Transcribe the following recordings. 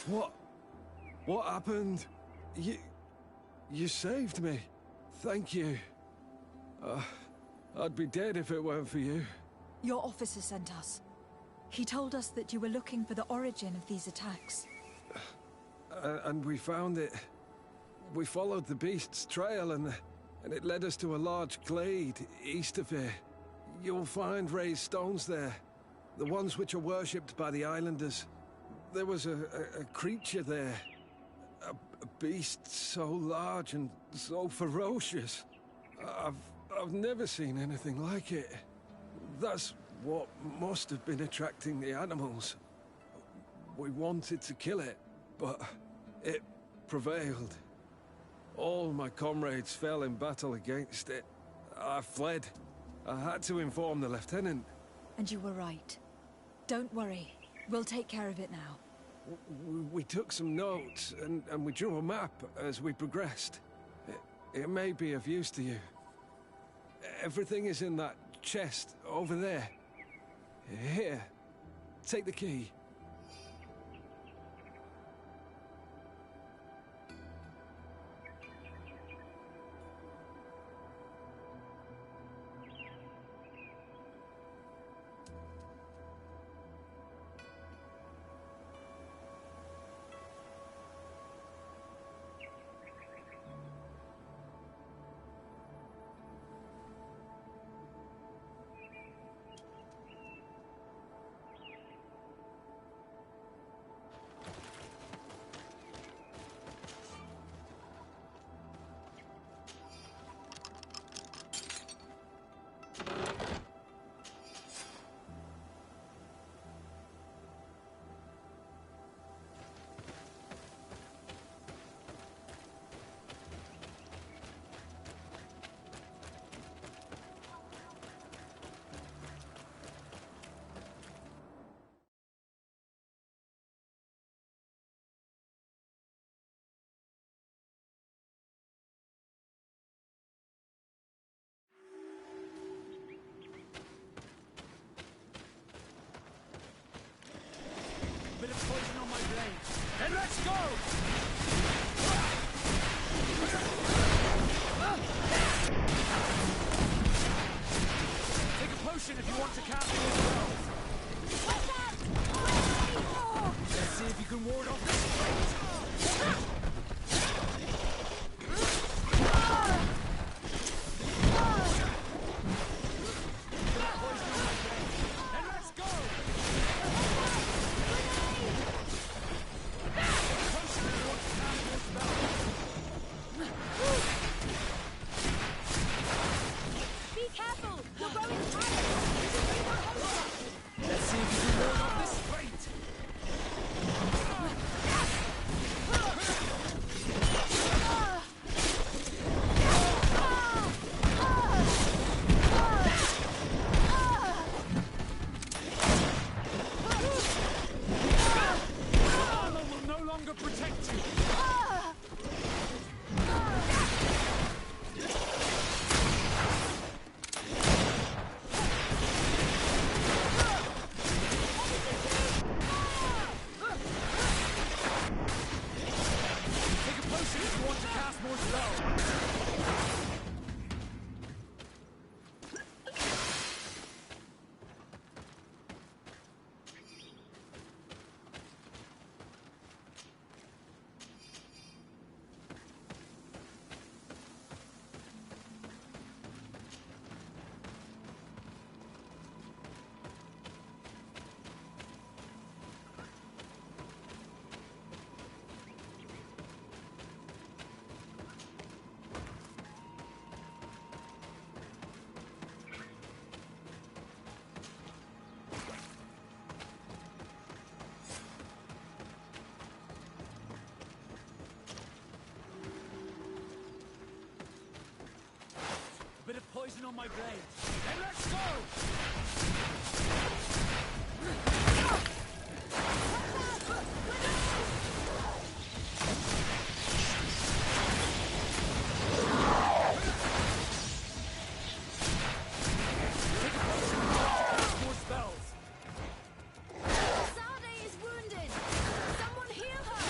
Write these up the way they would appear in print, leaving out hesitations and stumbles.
What? What happened? You saved me. Thank you. I'd be dead if it weren't for you. Your officer sent us. He told us that you were looking for the origin of these attacks. And we found it. We followed the beast's trail and it led us to a large glade east of here. You'll find raised stones there. The ones which are worshipped by the islanders. There was a creature there. A beast so large and so ferocious. I've never seen anything like it. That's what must have been attracting the animals. We wanted to kill it, but it prevailed. All my comrades fell in battle against it. I fled. I had to inform the lieutenant. And you were right. Don't worry. We'll take care of it now. We took some notes and we drew a map as we progressed. It may be of use to you. Everything is in that chest over there. Here, take the key. Bit of poison on my blade. Then let's go! Take a potion if you want to cast more spells. What's that? Let's see if you can ward off this fight. Bit of poison on my blade. Then let's go! Sade is wounded! Someone heal her!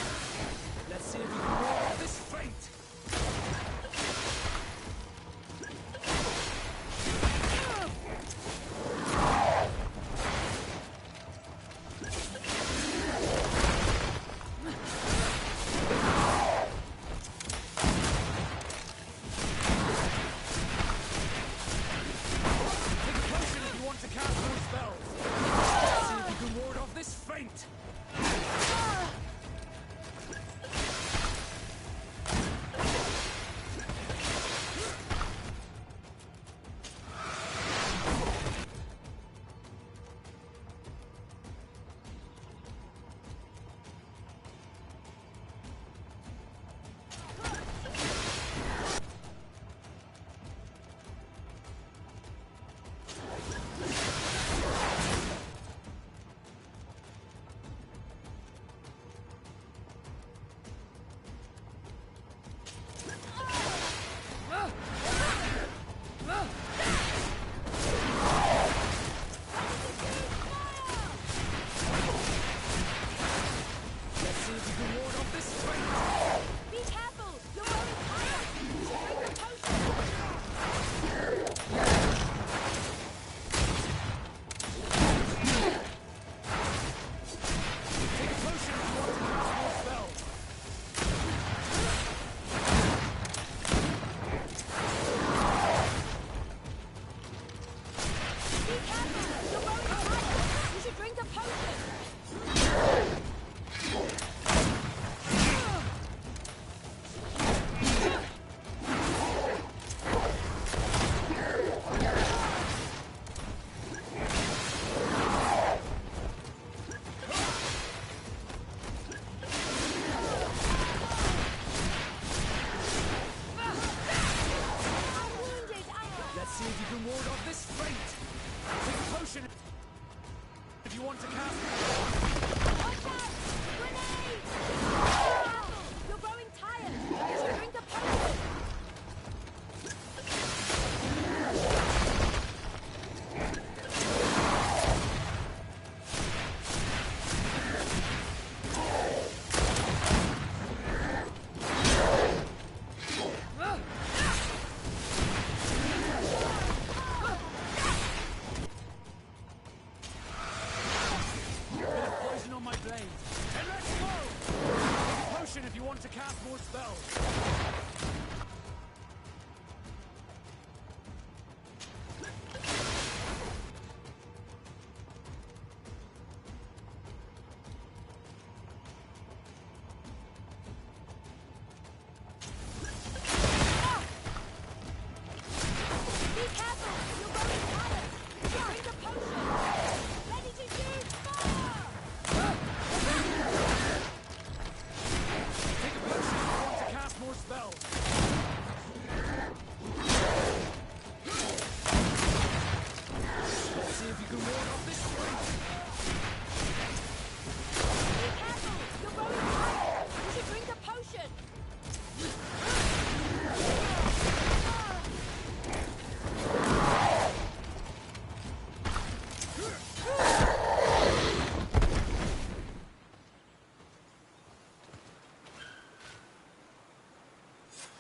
want to cast more spells.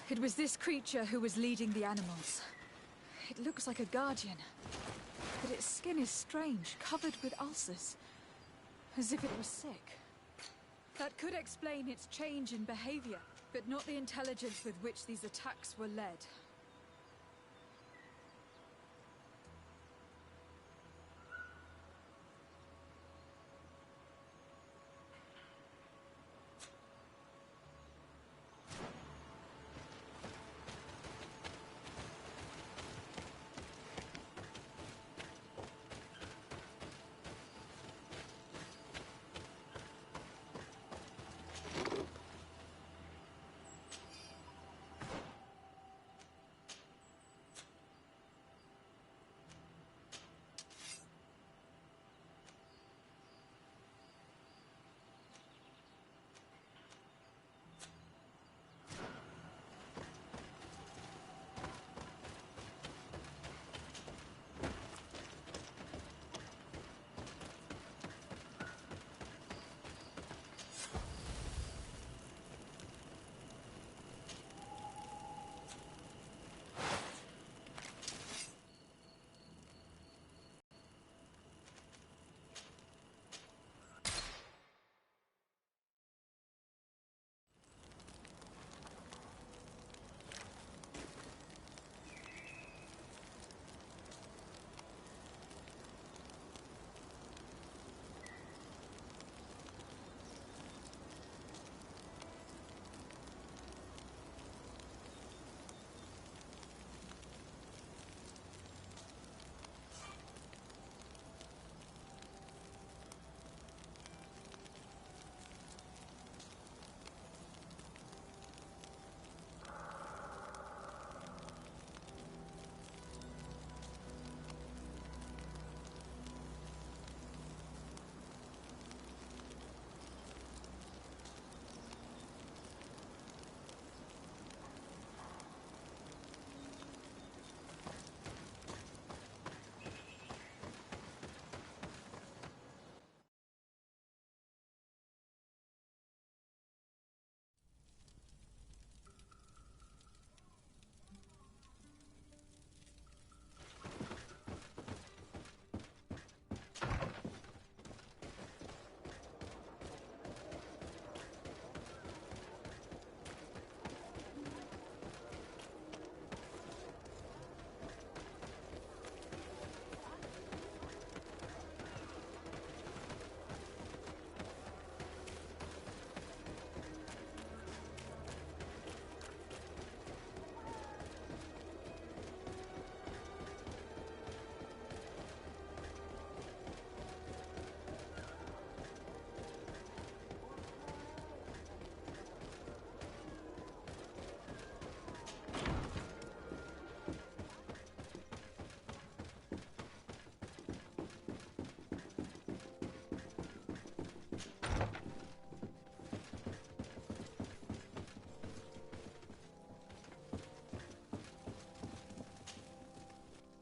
It was this creature who was leading the animals. It looks like a guardian, but its skin is strange, covered with ulcers, as if it was sick. That could explain its change in behavior, but not the intelligence with which these attacks were led.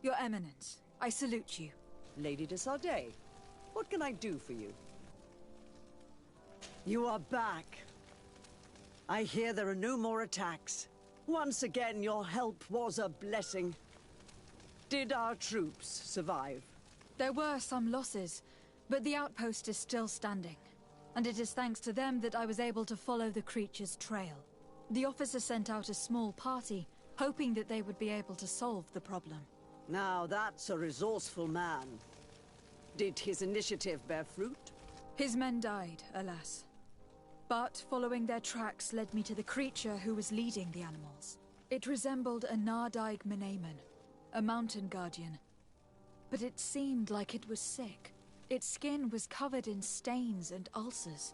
Your Eminence, I salute you. Lady de Sardet, what can I do for you? You are back. I hear there are no more attacks. Once again, your help was a blessing. Did our troops survive? There were some losses, but the outpost is still standing. And it is thanks to them that I was able to follow the creature's trail. The officer sent out a small party, hoping that they would be able to solve the problem. Now that's a resourceful man. Did his initiative bear fruit? His men died, alas. But following their tracks led me to the creature who was leading the animals. It resembled a Nardaig Menaemon, a mountain guardian. But it seemed like it was sick. Its skin was covered in stains and ulcers.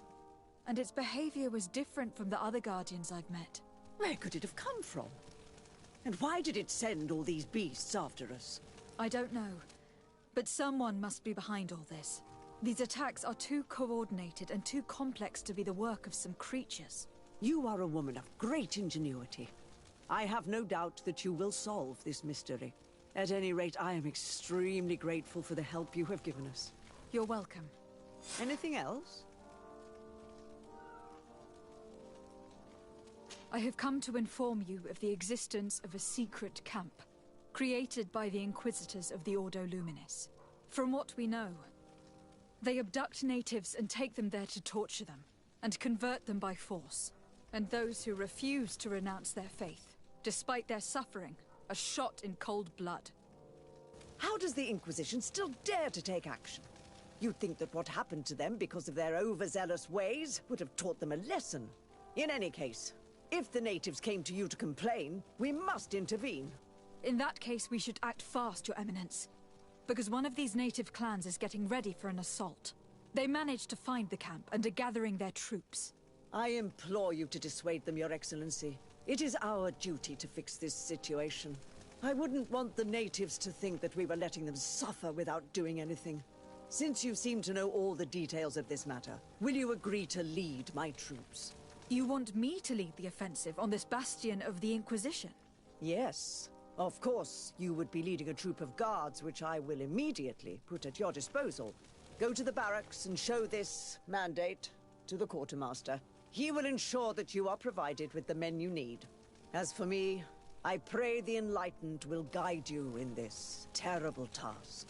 And its behavior was different from the other guardians I've met. Where could it have come from? And why did it send all these beasts after us? I don't know. But someone must be behind all this. These attacks are too coordinated and too complex to be the work of some creatures. You are a woman of great ingenuity. I have no doubt that you will solve this mystery. At any rate, I am extremely grateful for the help you have given us. You're welcome. Anything else? I have come to inform you of the existence of a secret camp, created by the Inquisitors of the Ordo Luminis. From what we know, they abduct natives and take them there to torture them, and convert them by force. And those who refuse to renounce their faith, despite their suffering, are shot in cold blood. How does the Inquisition still dare to take action? You'd think that what happened to them because of their overzealous ways would have taught them a lesson. In any case, if the natives came to you to complain, we must intervene. In that case, we should act fast, Your Eminence. Because one of these native clans is getting ready for an assault. They managed to find the camp and are gathering their troops. I implore you to dissuade them, Your Excellency. It is our duty to fix this situation. I wouldn't want the natives to think that we were letting them suffer without doing anything. Since you seem to know all the details of this matter, will you agree to lead my troops? You want me to lead the offensive on this bastion of the Inquisition? Yes. Of course, you would be leading a troop of guards, which I will immediately put at your disposal. Go to the barracks and show this mandate to the quartermaster. He will ensure that you are provided with the men you need. As for me, I pray the Enlightened will guide you in this terrible task.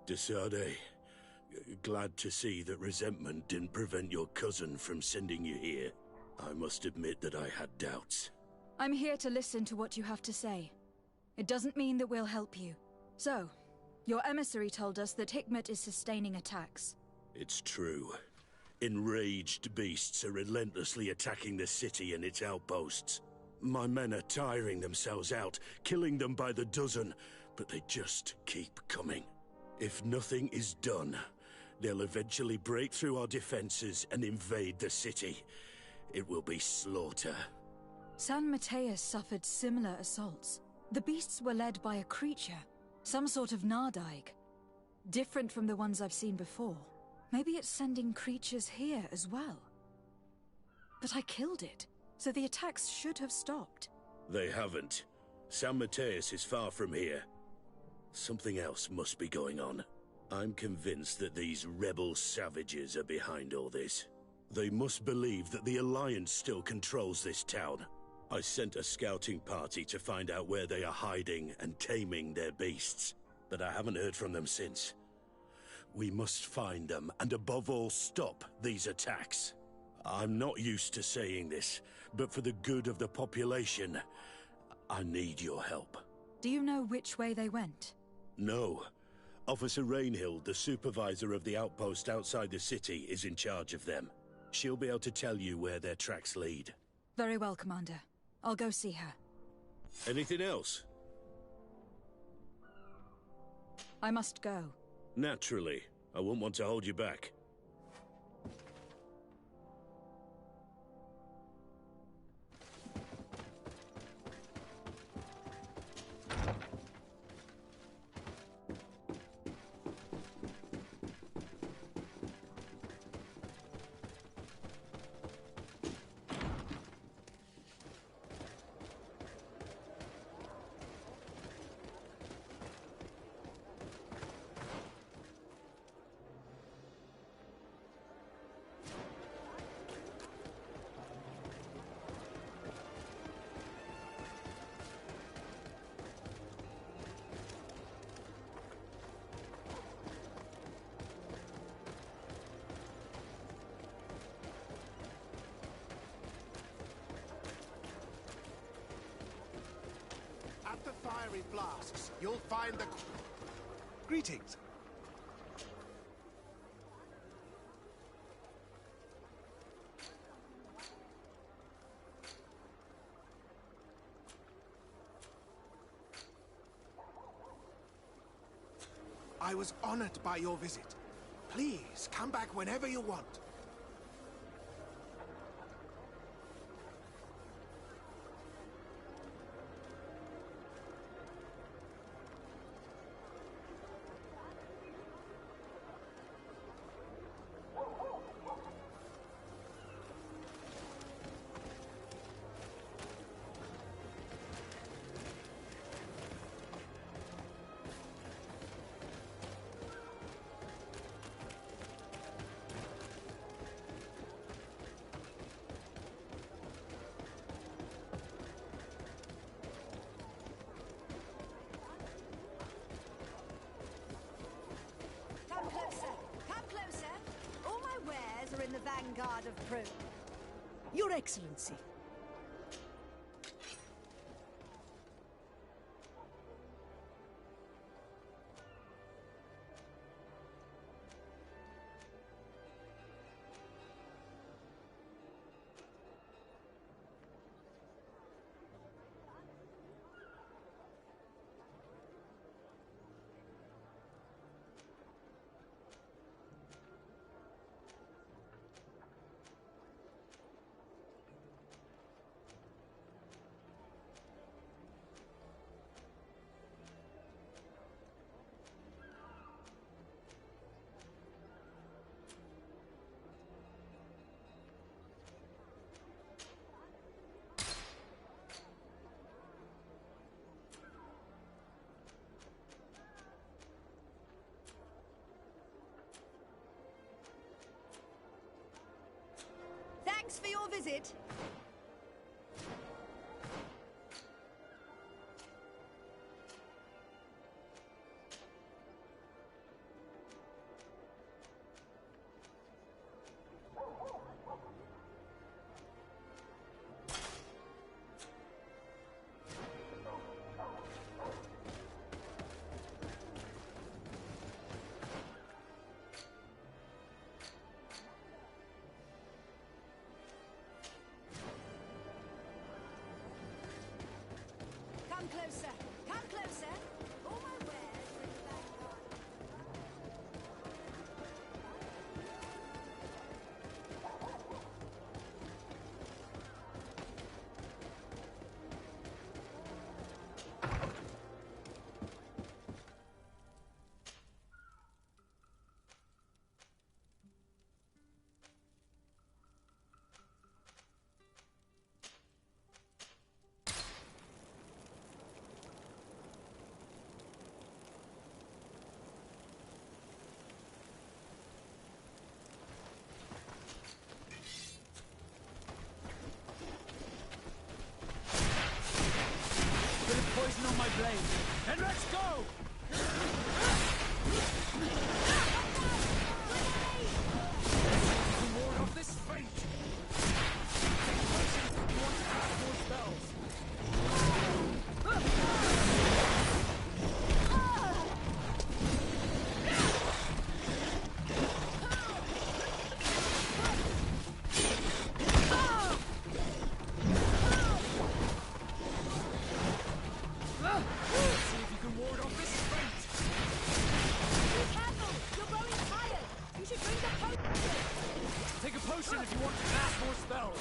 Desade, glad to see that resentment didn't prevent your cousin from sending you here. I must admit that I had doubts. I'm here to listen to what you have to say. It doesn't mean that we'll help you. So, your emissary told us that Hikmet is sustaining attacks. It's true. Enraged beasts are relentlessly attacking the city and its outposts. My men are tiring themselves out, killing them by the dozen, but they just keep coming. If nothing is done, they'll eventually break through our defenses and invade the city. It will be slaughter. San Mateus suffered similar assaults. The beasts were led by a creature, some sort of Nardaig. Different from the ones I've seen before. Maybe it's sending creatures here as well. But I killed it, so the attacks should have stopped. They haven't. San Mateus is far from here. Something else must be going on. I'm convinced that these rebel savages are behind all this. They must believe that the Alliance still controls this town. I sent a scouting party to find out where they are hiding and taming their beasts, but I haven't heard from them since. We must find them, and above all, stop these attacks. I'm not used to saying this, but for the good of the population, I need your help. Do you know which way they went? No. Officer Rainhill, the supervisor of the outpost outside the city, is in charge of them. She'll be able to tell you where their tracks lead. Very well, Commander. I'll go see her. Anything else? I must go. Naturally. I won't want to hold you back. At the fiery flasks, you'll find the... Greetings. I was honored by your visit. Please, come back whenever you want. Come closer! Come closer! All my wares are in the vanguard of Prune. Your Excellency. Thanks for your visit. closer! Come closer! All my wares are in the vanguard. Bit of poison on my blade. And let's go! You can ward off this fate! You want to cast more spells? See if you can ward off this fate! Be careful! You're growing tired! You should drink a potion! Take a potion if you want to cast more spells!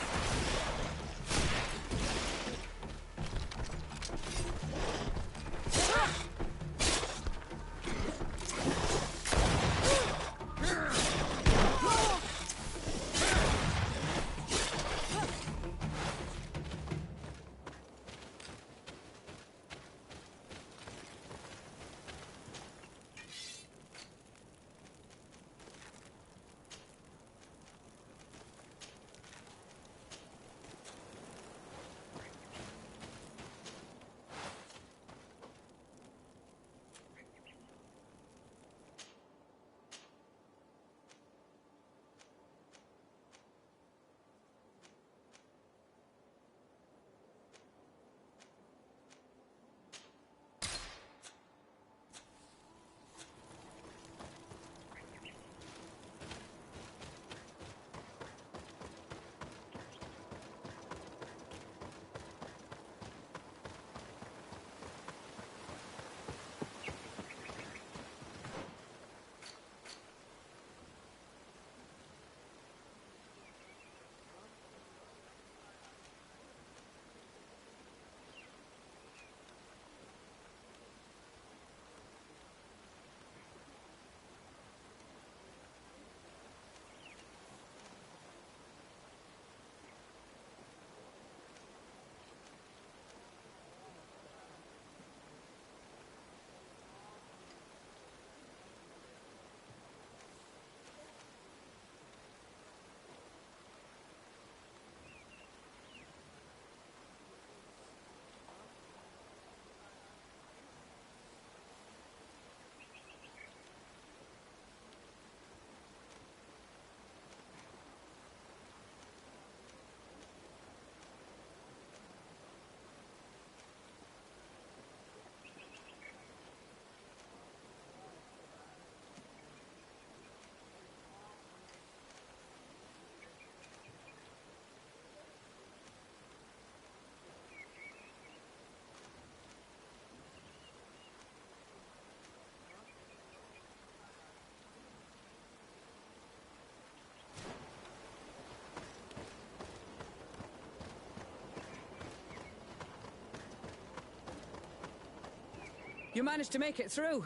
You managed to make it through.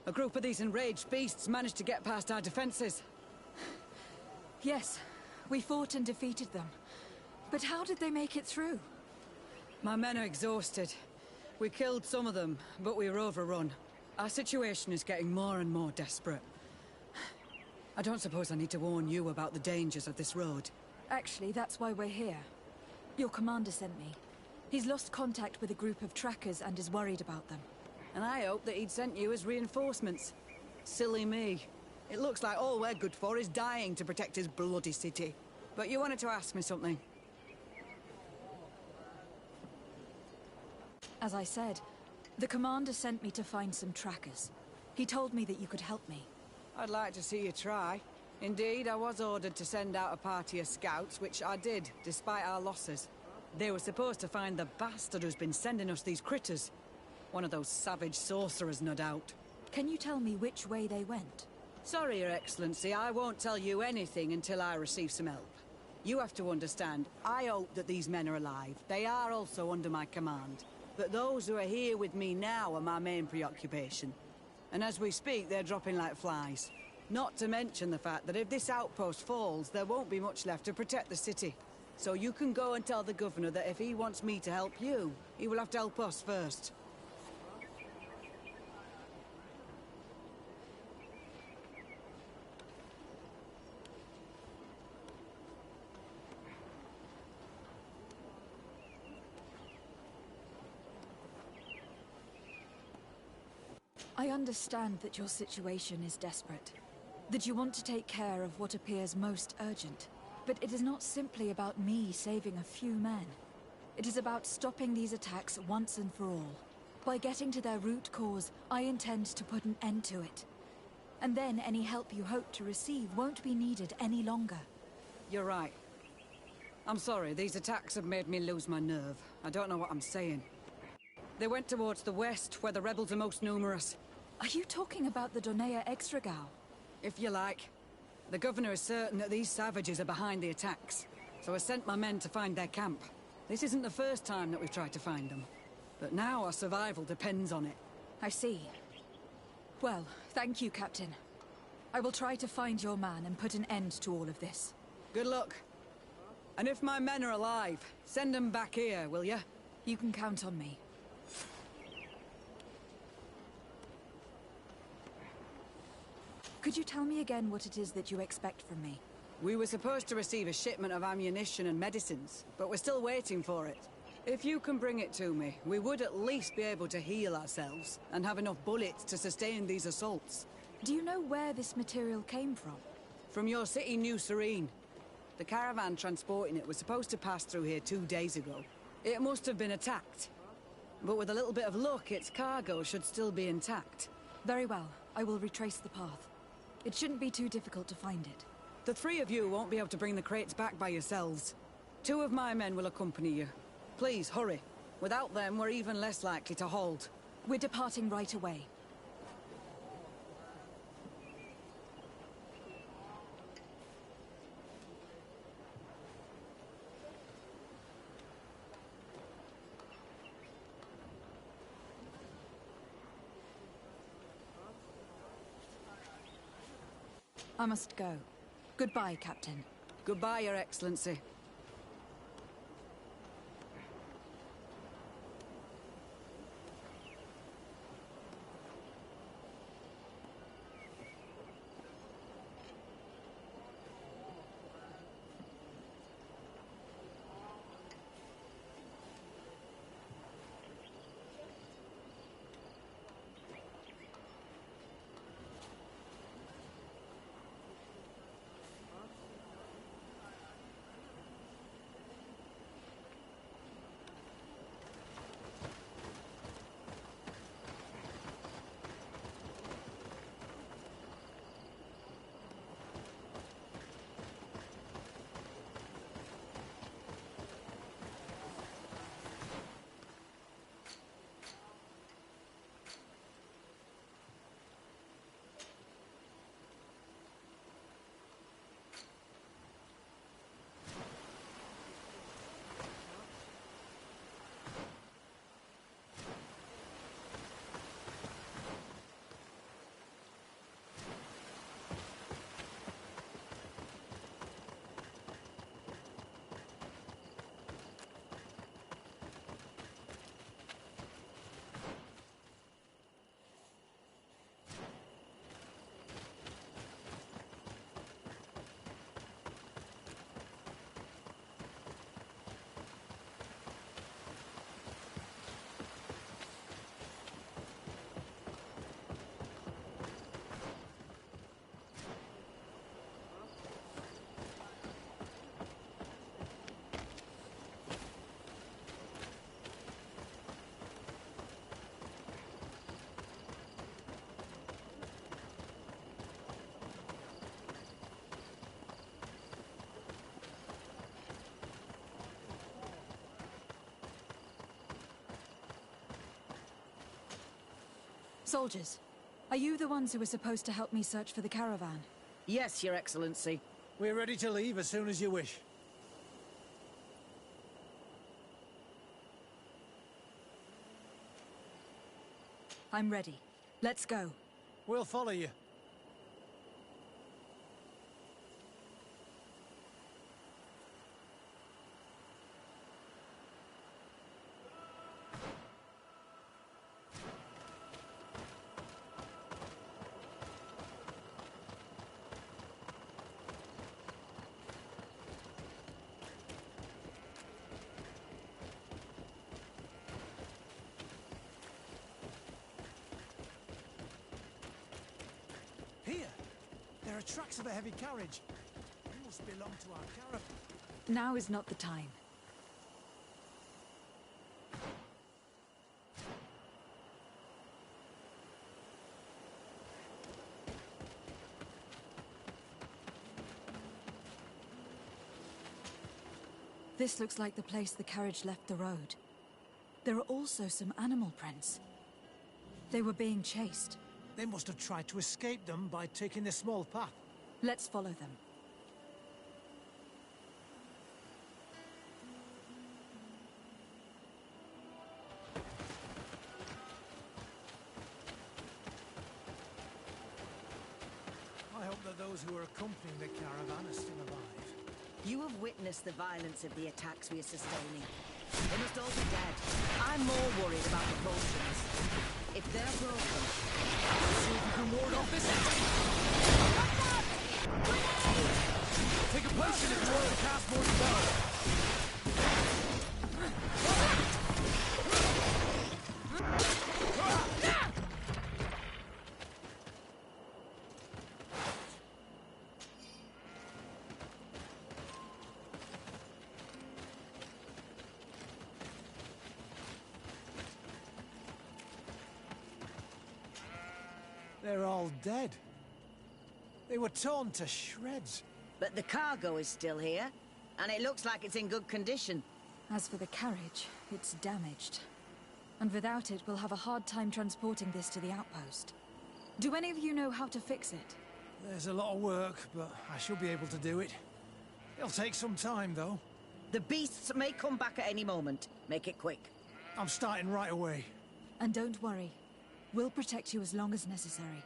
A group of these enraged beasts managed to get past our defenses. Yes, we fought and defeated them. But how did they make it through? My men are exhausted. We killed some of them, but we were overrun. Our situation is getting more and more desperate. I don't suppose I need to warn you about the dangers of this road. Actually, that's why we're here. Your commander sent me. He's lost contact with a group of trackers and is worried about them. And I hope that he'd sent you as reinforcements. Silly me. It looks like all we're good for is dying to protect his bloody city. But you wanted to ask me something. As I said, the commander sent me to find some trackers. He told me that you could help me. I'd like to see you try. Indeed, I was ordered to send out a party of scouts, which I did, despite our losses. They were supposed to find the bastard who's been sending us these critters. One of those savage sorcerers, no doubt. Can you tell me which way they went? Sorry, Your Excellency, I won't tell you anything until I receive some help. You have to understand, I hope that these men are alive. They are also under my command. But those who are here with me now are my main preoccupation. And as we speak, they're dropping like flies. Not to mention the fact that if this outpost falls, there won't be much left to protect the city. So you can go and tell the governor that if he wants me to help you, he will have to help us first. I understand that your situation is desperate, that you want to take care of what appears most urgent. But it is not simply about me saving a few men. It is about stopping these attacks once and for all. By getting to their root cause, I intend to put an end to it. And then any help you hope to receive won't be needed any longer. You're right. I'm sorry, these attacks have made me lose my nerve. I don't know what I'm saying. They went towards the west, where the rebels are most numerous. Are you talking about the Donea Extragao? If you like. The governor is certain that these savages are behind the attacks, so I sent my men to find their camp. This isn't the first time that we've tried to find them, but now our survival depends on it. I see. Well, thank you, Captain. I will try to find your man and put an end to all of this. Good luck. And if my men are alive, send them back here, will you? You can count on me. Could you tell me again what it is that you expect from me? We were supposed to receive a shipment of ammunition and medicines, but we're still waiting for it. If you can bring it to me, we would at least be able to heal ourselves and have enough bullets to sustain these assaults. Do you know where this material came from? From your city, New Serene. The caravan transporting it was supposed to pass through here 2 days ago. It must have been attacked. But with a little bit of luck, its cargo should still be intact. Very well. I will retrace the path. It shouldn't be too difficult to find it. The three of you won't be able to bring the crates back by yourselves. 2 of my men will accompany you. Please, hurry. Without them, we're even less likely to hold. We're departing right away. I must go. Goodbye, Captain. Goodbye, Your Excellency. Soldiers, are you the ones who were supposed to help me search for the caravan? Yes, Your Excellency. We're ready to leave as soon as you wish. I'm ready. Let's go. We'll follow you. Here! There are tracks of a heavy carriage. They must belong to our caravan. Now is not the time. This looks like the place the carriage left the road. There are also some animal prints. They were being chased. They must have tried to escape them by taking this small path. Let's follow them. I hope that those who are accompanying the caravan are still alive. You have witnessed the violence of the attacks we are sustaining. They must all be dead. I'm more worried about the potions. If they're broken, see if you can ward off this. Take a potion if you want to cast more spells. They're all dead. They were torn to shreds. But the cargo is still here, and it looks like it's in good condition. As for the carriage, it's damaged. And without it, we'll have a hard time transporting this to the outpost. Do any of you know how to fix it? There's a lot of work, but I should be able to do it. It'll take some time, though. The beasts may come back at any moment. Make it quick. I'm starting right away. And don't worry. We'll protect you as long as necessary.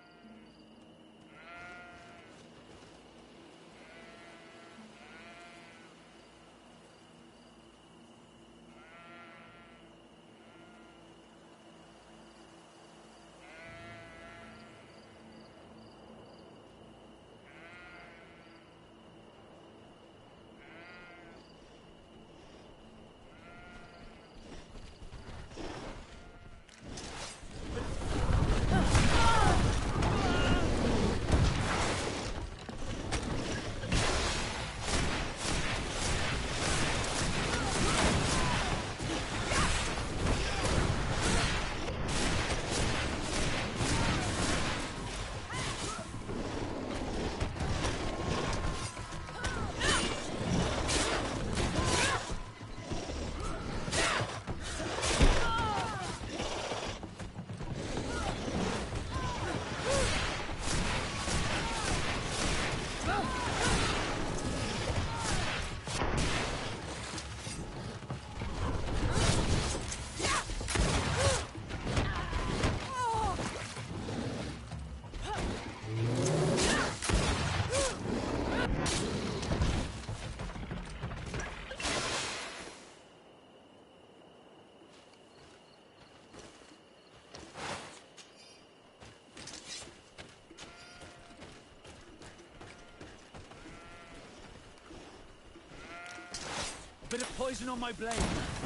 Bit of poison on my blade.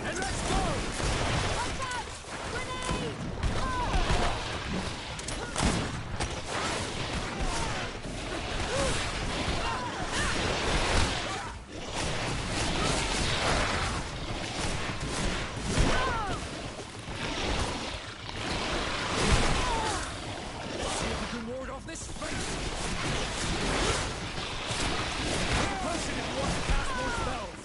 And let's go! Watch out! Grenade! See if we can ward off this space. Potion if you want to cast more spells.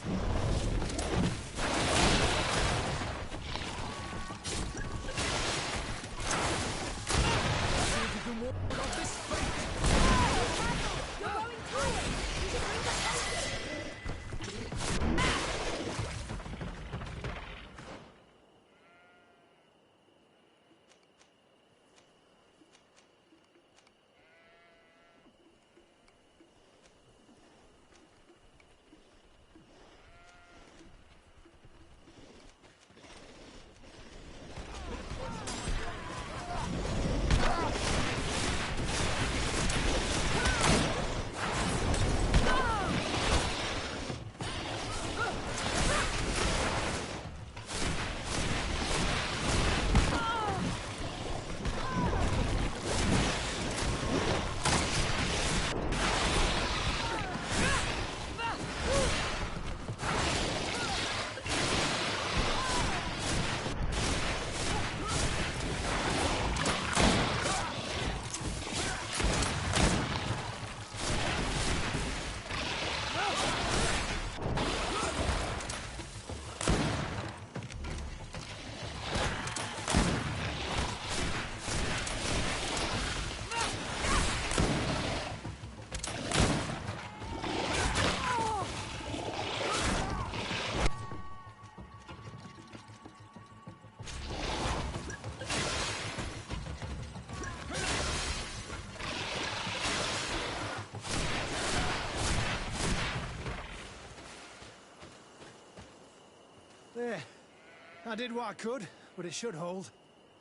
I did what I could, but it should hold.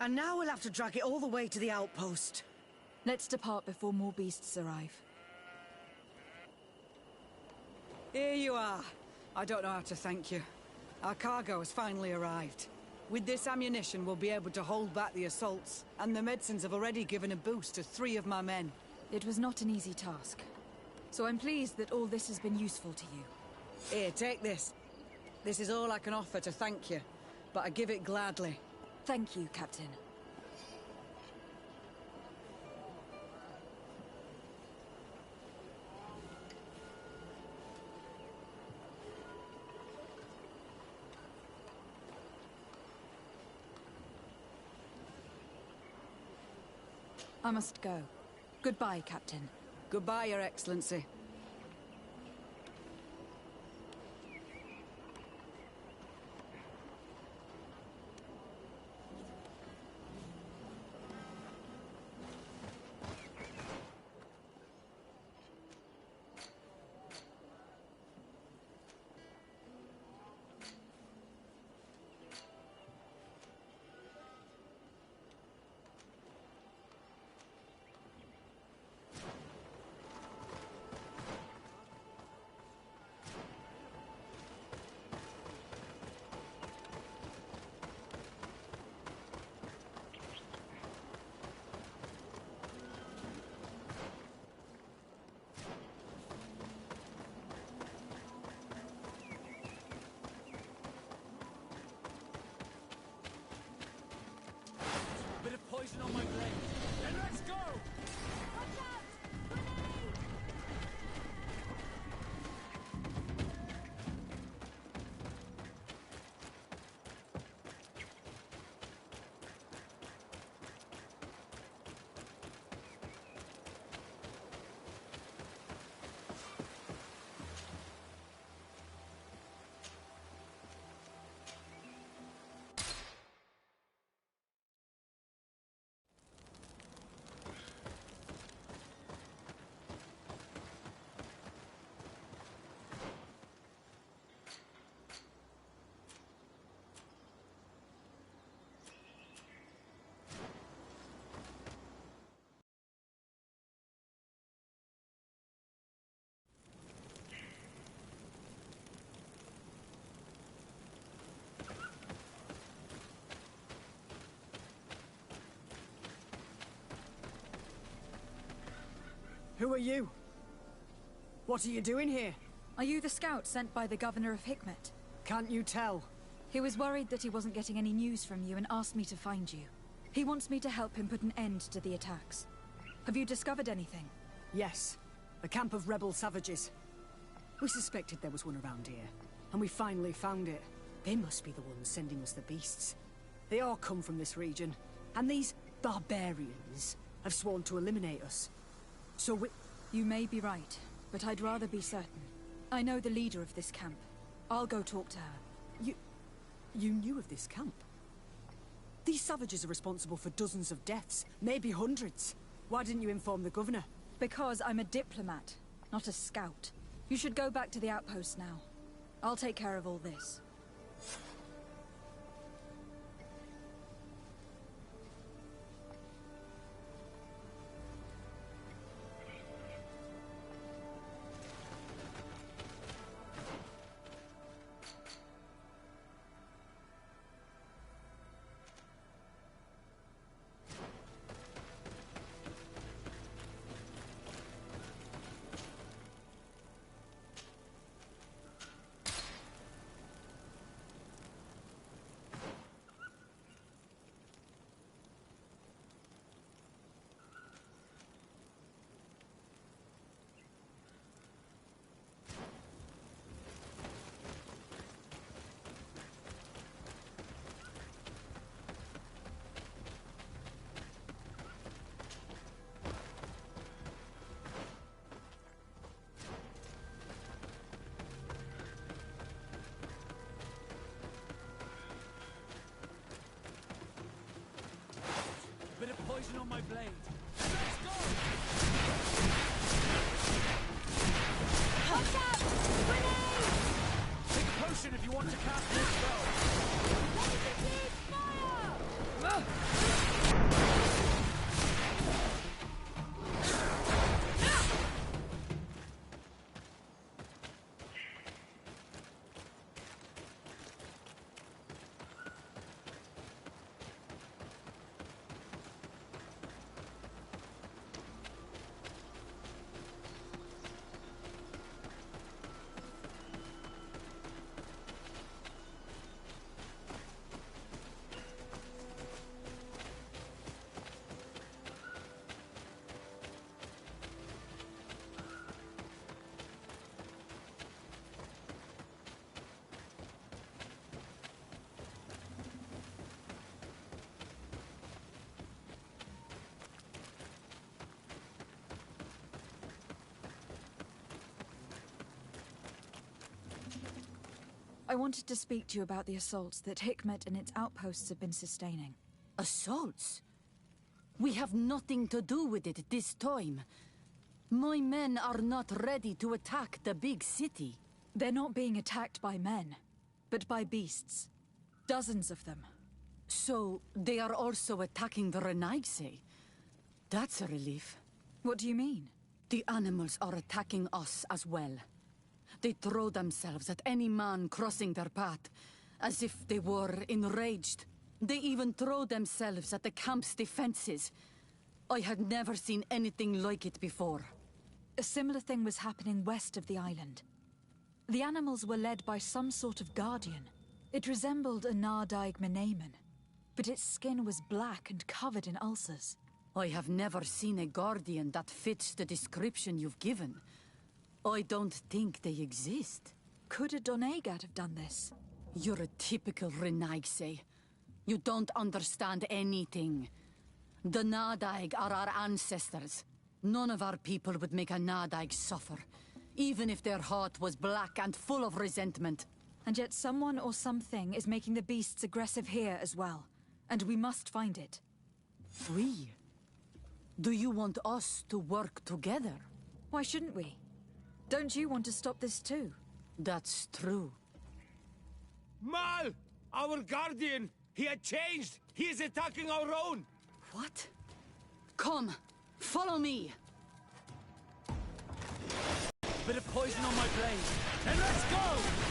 And now we'll have to drag it all the way to the outpost. Let's depart before more beasts arrive. Here you are. I don't know how to thank you. Our cargo has finally arrived. With this ammunition, we'll be able to hold back the assaults, and the medicines have already given a boost to 3 of my men. It was not an easy task. So I'm pleased that all this has been useful to you. Here, take this. This is all I can offer to thank you, but I give it gladly. Thank you, Captain. I must go. Goodbye, Captain. Goodbye, Your Excellency. Bit of poison on my blade. Then let's go! Watch out! Grenade! Who are you? What are you doing here? Are you the scout sent by the governor of Hikmet? Can't you tell? He was worried that he wasn't getting any news from you and asked me to find you. He wants me to help him put an end to the attacks. Have you discovered anything? Yes. A camp of rebel savages. We suspected there was one around here, and we finally found it. They must be the ones sending us the beasts. They all come from this region, and these barbarians have sworn to eliminate us. So You may be right, but I'd rather be certain. I know the leader of this camp. I'll go talk to her. You knew of this camp? These savages are responsible for dozens of deaths, maybe hundreds. Why didn't you inform the governor? Because I'm a diplomat, not a scout. You should go back to the outpost now. I'll take care of all this. Bit of poison on my blade. Let's go! Watch out! Grenade! Take a potion if you want to cast this spell. I wanted to speak to you about the assaults that Hikmet and its outposts have been sustaining. Assaults? We have nothing to do with it this time. My men are not ready to attack the big city. They're not being attacked by men, but by beasts. Dozens of them. So, they are also attacking the Renaigse? That's a relief. What do you mean? The animals are attacking us as well. They throw themselves at any man crossing their path, as if they were enraged. They even throw themselves at the camp's defenses. I had never seen anything like it before. A similar thing was happening west of the island. The animals were led by some sort of guardian. It resembled a Nardaig Menamen, but its skin was black and covered in ulcers. I have never seen a guardian that fits the description you've given. I don't think they exist. Could a Doneigad have done this? You're a typical Renaigse. You don't understand anything. The Nardaig are our ancestors. None of our people would make a Nardaig suffer, even if their heart was black and full of resentment. And yet someone or something is making the beasts aggressive here as well. And we must find it. We? Do you want us to work together? Why shouldn't we? Don't you want to stop this too? That's true. Mal! Our guardian! He had changed! He is attacking our own! What? Come, follow me! Bit of poison on my blade. Then let's go!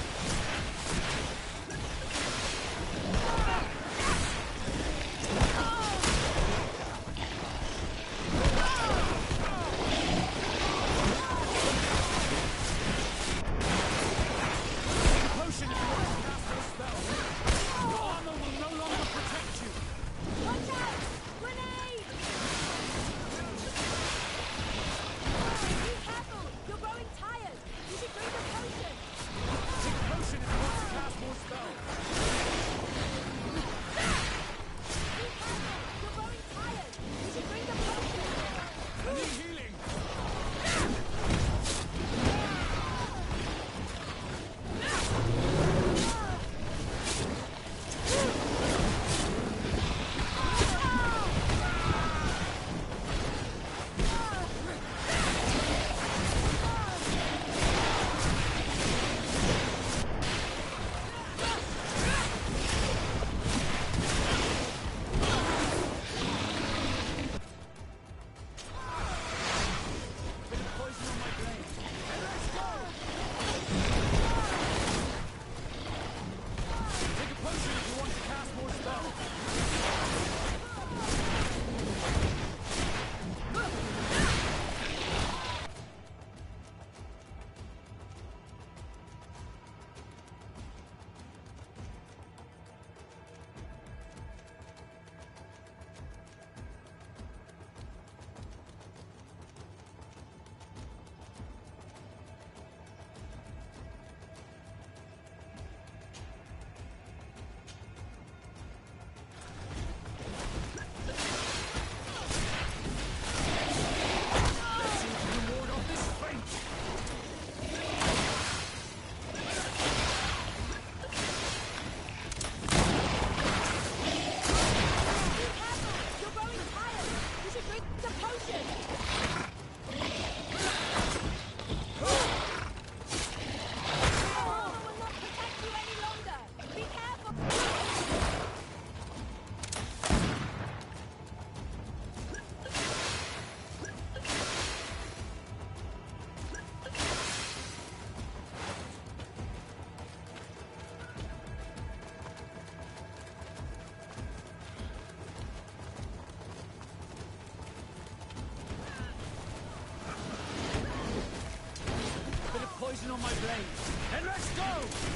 blade. Then let's go!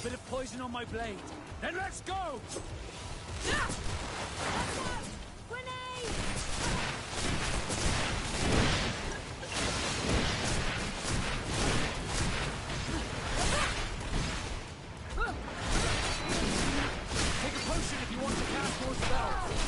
Bit of poison on my blade. Then let's go! Take a potion if you want to cast more spells.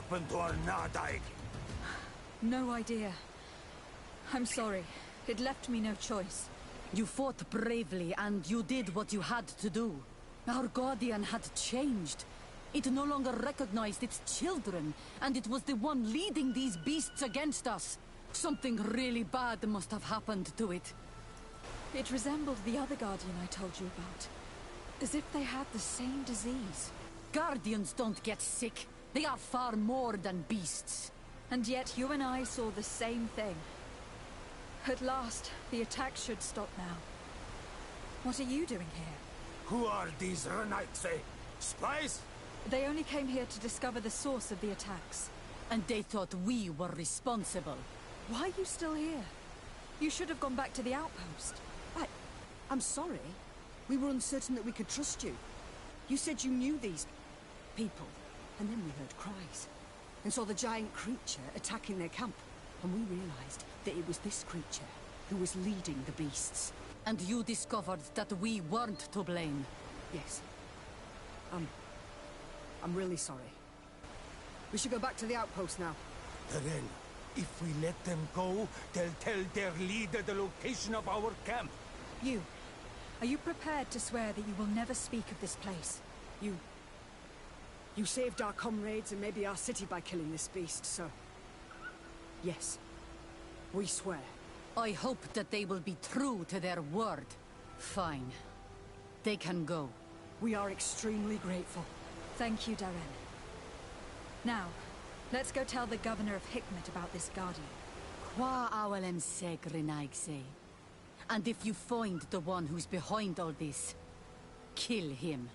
happened to our Nadaig? No idea. I'm sorry. It left me no choice. You fought bravely, and you did what you had to do. Our Guardian had changed. It no longer recognized its children, and it was the one leading these beasts against us. Something really bad must have happened to it. It resembled the other Guardian I told you about. As if they had the same disease. Guardians don't get sick. They are far more than beasts. And yet you and I saw the same thing. At last, the attack should stop now. What are you doing here? Who are these Renaitse? Spies? They only came here to discover the source of the attacks. And they thought we were responsible. Why are you still here? You should have gone back to the outpost. I'm sorry. We were uncertain that we could trust you. You said you knew these people, and then we heard cries, and saw the giant creature attacking their camp, and we realized that it was this creature who was leading the beasts. And you discovered that we weren't to blame. Yes. I'm really sorry. We should go back to the outpost now. Darren, if we let them go, they'll tell their leader the location of our camp. Are you prepared to swear that you will never speak of this place? You saved our comrades and maybe our city by killing this beast, so... Yes. We swear. I hope that they will be true to their word. Fine. They can go. We are extremely grateful. Thank you, Darren. Now, let's go tell the governor of Hikmet about this guardian. Qua awalem segrenaigse. And if you find the one who's behind all this, kill him.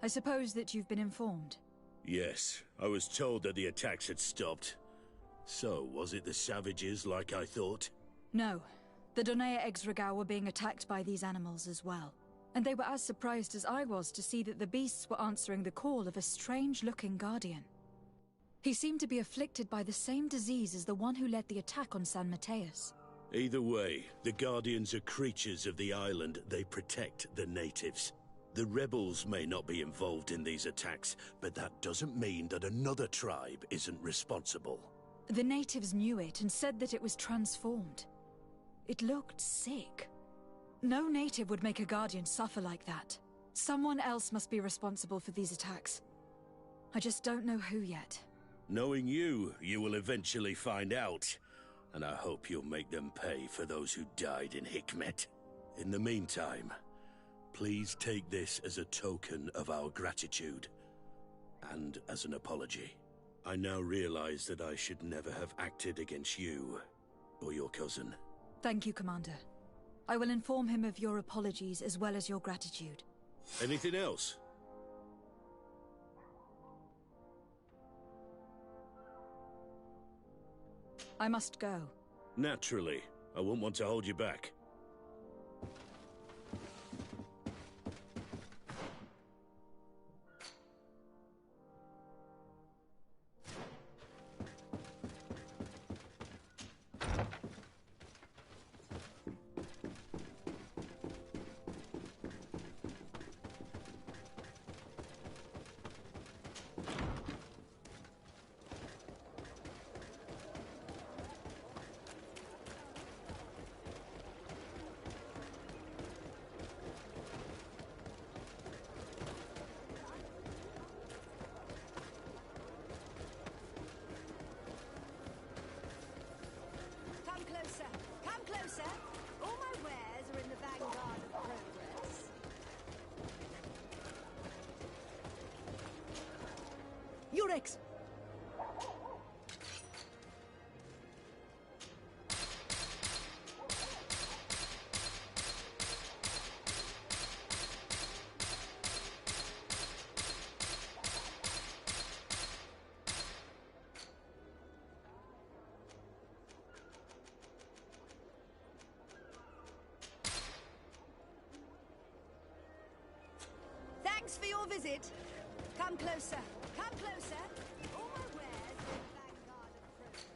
I suppose that you've been informed. Yes, I was told that the attacks had stopped. So, was it the savages like I thought? No. The Donea Exregao were being attacked by these animals as well. And they were as surprised as I was to see that the beasts were answering the call of a strange-looking guardian. He seemed to be afflicted by the same disease as the one who led the attack on San Mateus. Either way, the Guardians are creatures of the island. They protect the natives. The rebels may not be involved in these attacks, but that doesn't mean that another tribe isn't responsible. The natives knew it and said that it was transformed. It looked sick. No native would make a guardian suffer like that. Someone else must be responsible for these attacks. I just don't know who yet. Knowing you, you will eventually find out. And I hope you'll make them pay for those who died in Hikmet. In the meantime, please take this as a token of our gratitude. And as an apology. I now realize that I should never have acted against you or your cousin. Thank you, Commander. I will inform him of your apologies as well as your gratitude. Anything else? I must go. Naturally. I won't want to hold you back. Come closer. All my wares are in the vanguard of progress. Eurex! Thanks for your visit. Come closer. Come closer. All my wares are in the vanguard of progress.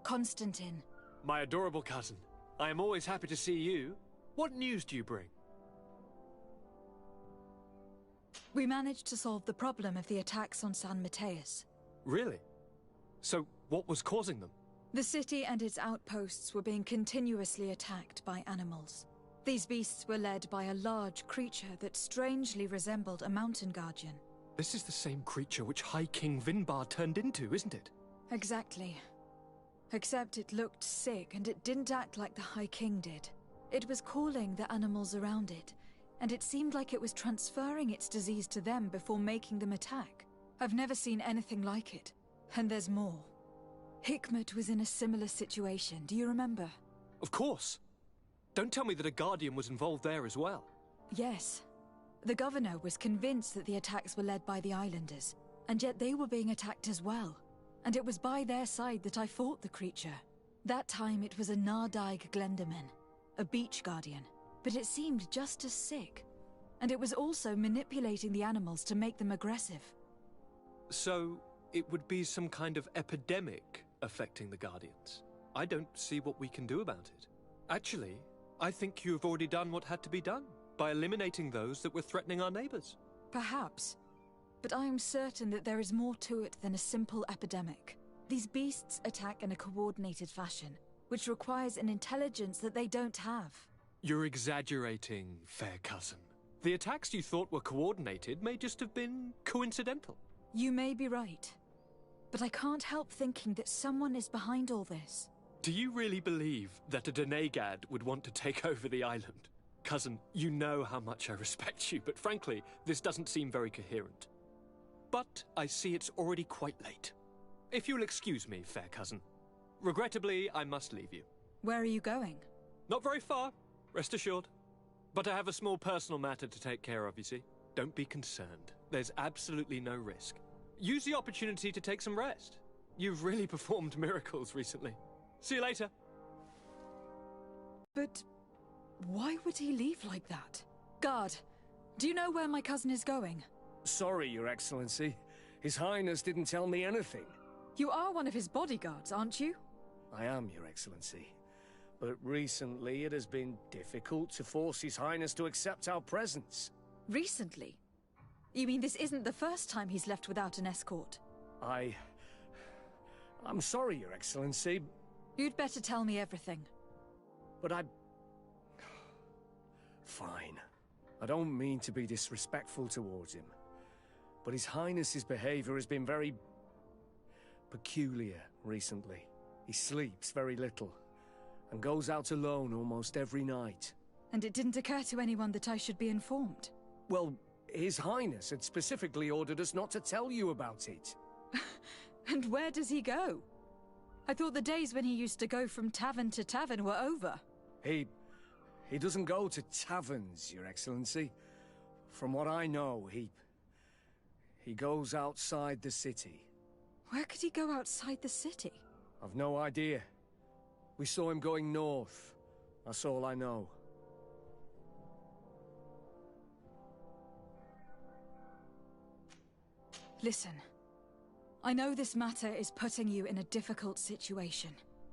Constantine. My adorable cousin. I am always happy to see you. What news do you bring? We managed to solve the problem of the attacks on San Mateus. Really? So, what was causing them? The city and its outposts were being continuously attacked by animals. These beasts were led by a large creature that strangely resembled a mountain guardian. This is the same creature which High King Vinbar turned into, isn't it? Exactly. Except it looked sick and it didn't act like the High King did. It was calling the animals around it, and it seemed like it was transferring its disease to them before making them attack. I've never seen anything like it. And there's more. Hikmet was in a similar situation, do you remember? Of course. Don't tell me that a Guardian was involved there as well. Yes. The governor was convinced that the attacks were led by the islanders, and yet they were being attacked as well. And it was by their side that I fought the creature. That time it was a Nardaig Glenderman, a beach guardian, but it seemed just as sick. And it was also manipulating the animals to make them aggressive. So, it would be some kind of epidemic affecting the Guardians. I don't see what we can do about it. Actually, I think you've already done what had to be done, by eliminating those that were threatening our neighbors. Perhaps. But I am certain that there is more to it than a simple epidemic. These beasts attack in a coordinated fashion, which requires an intelligence that they don't have. You're exaggerating, fair cousin. The attacks you thought were coordinated may just have been coincidental. You may be right. But I can't help thinking that someone is behind all this. Do you really believe that a Denegad would want to take over the island? Cousin, you know how much I respect you, but frankly, this doesn't seem very coherent. But I see it's already quite late. If you'll excuse me, fair cousin. Regrettably, I must leave you. Where are you going? Not very far, rest assured. But I have a small personal matter to take care of, you see. Don't be concerned. There's absolutely no risk. Use the opportunity to take some rest. You've really performed miracles recently. See you later. But why would he leave like that? Guard, do you know where my cousin is going? Sorry, Your Excellency. His Highness didn't tell me anything. You are one of his bodyguards, aren't you? I am, Your Excellency. But recently it has been difficult to force His Highness to accept our presence. Recently? You mean this isn't the first time he's left without an escort? I'm sorry, Your Excellency. You'd better tell me everything. But Fine. I don't mean to be disrespectful towards him. But His Highness's behavior has been very peculiar recently. He sleeps very little, and goes out alone almost every night. And it didn't occur to anyone that I should be informed? Well, His Highness had specifically ordered us not to tell you about it. And where does he go? I thought the days when he used to go from tavern to tavern were over. He doesn't go to taverns, Your Excellency. From what I know, he goes outside the city. Where could he go outside the city? I've no idea. We saw him going north. That's all I know. Listen. I know this matter is putting you in a difficult situation.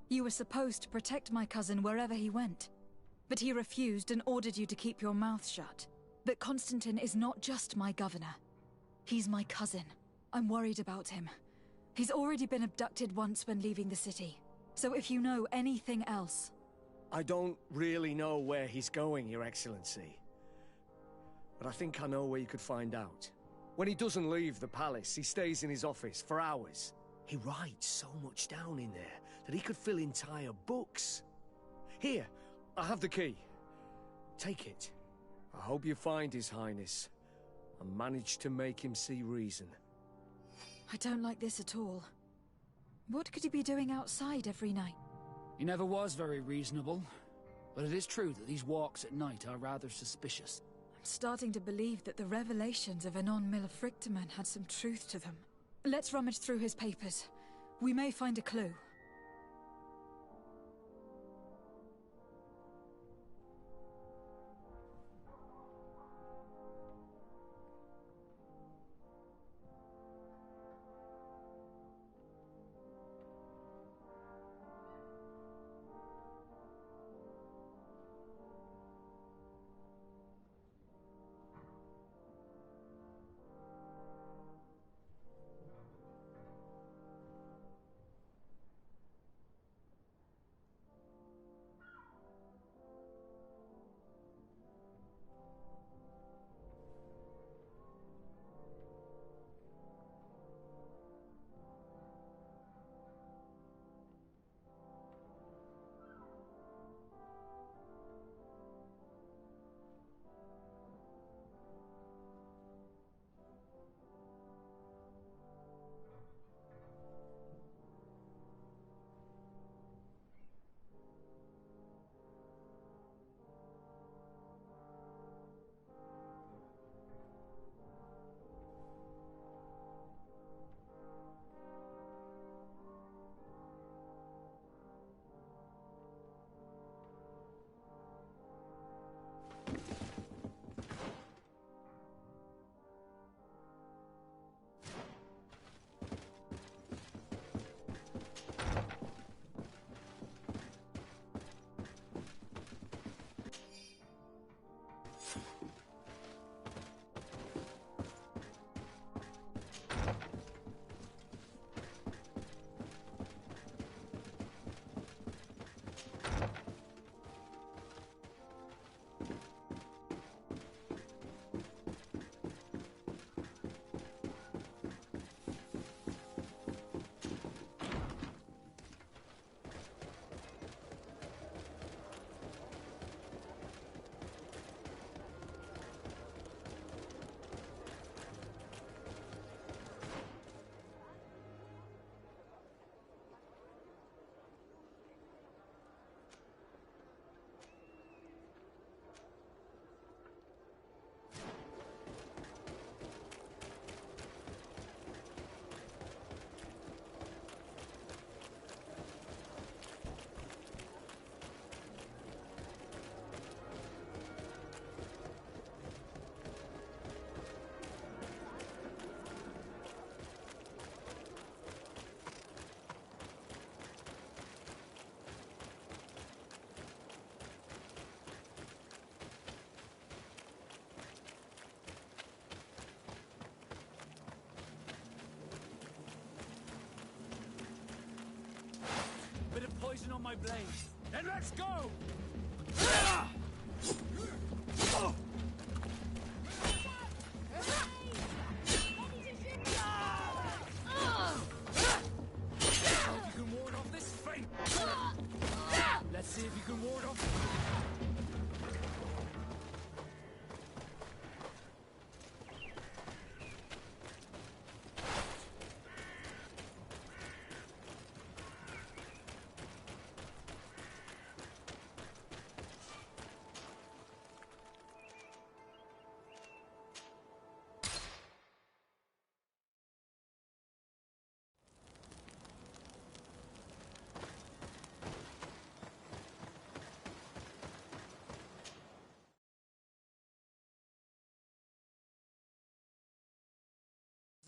You were supposed to protect my cousin wherever he went. But he refused and ordered you to keep your mouth shut. But Constantine is not just my governor. He's my cousin. I'm worried about him. He's already been abducted once when leaving the city. So if you know anything else... I don't really know where he's going, Your Excellency. But I think I know where you could find out. When he doesn't leave the palace, he stays in his office for hours. He writes so much down in there that he could fill entire books. Here, I have the key. Take it. I hope you find His Highness and manage to make him see reason. I don't like this at all. What could he be doing outside every night? He never was very reasonable. But it is true that these walks at night are rather suspicious. I'm starting to believe that the revelations of Anon Millefrictaman had some truth to them. Let's rummage through his papers. We may find a clue. poison on my blade. Then let's go! If you can ward off this fate. Let's see if you can ward off.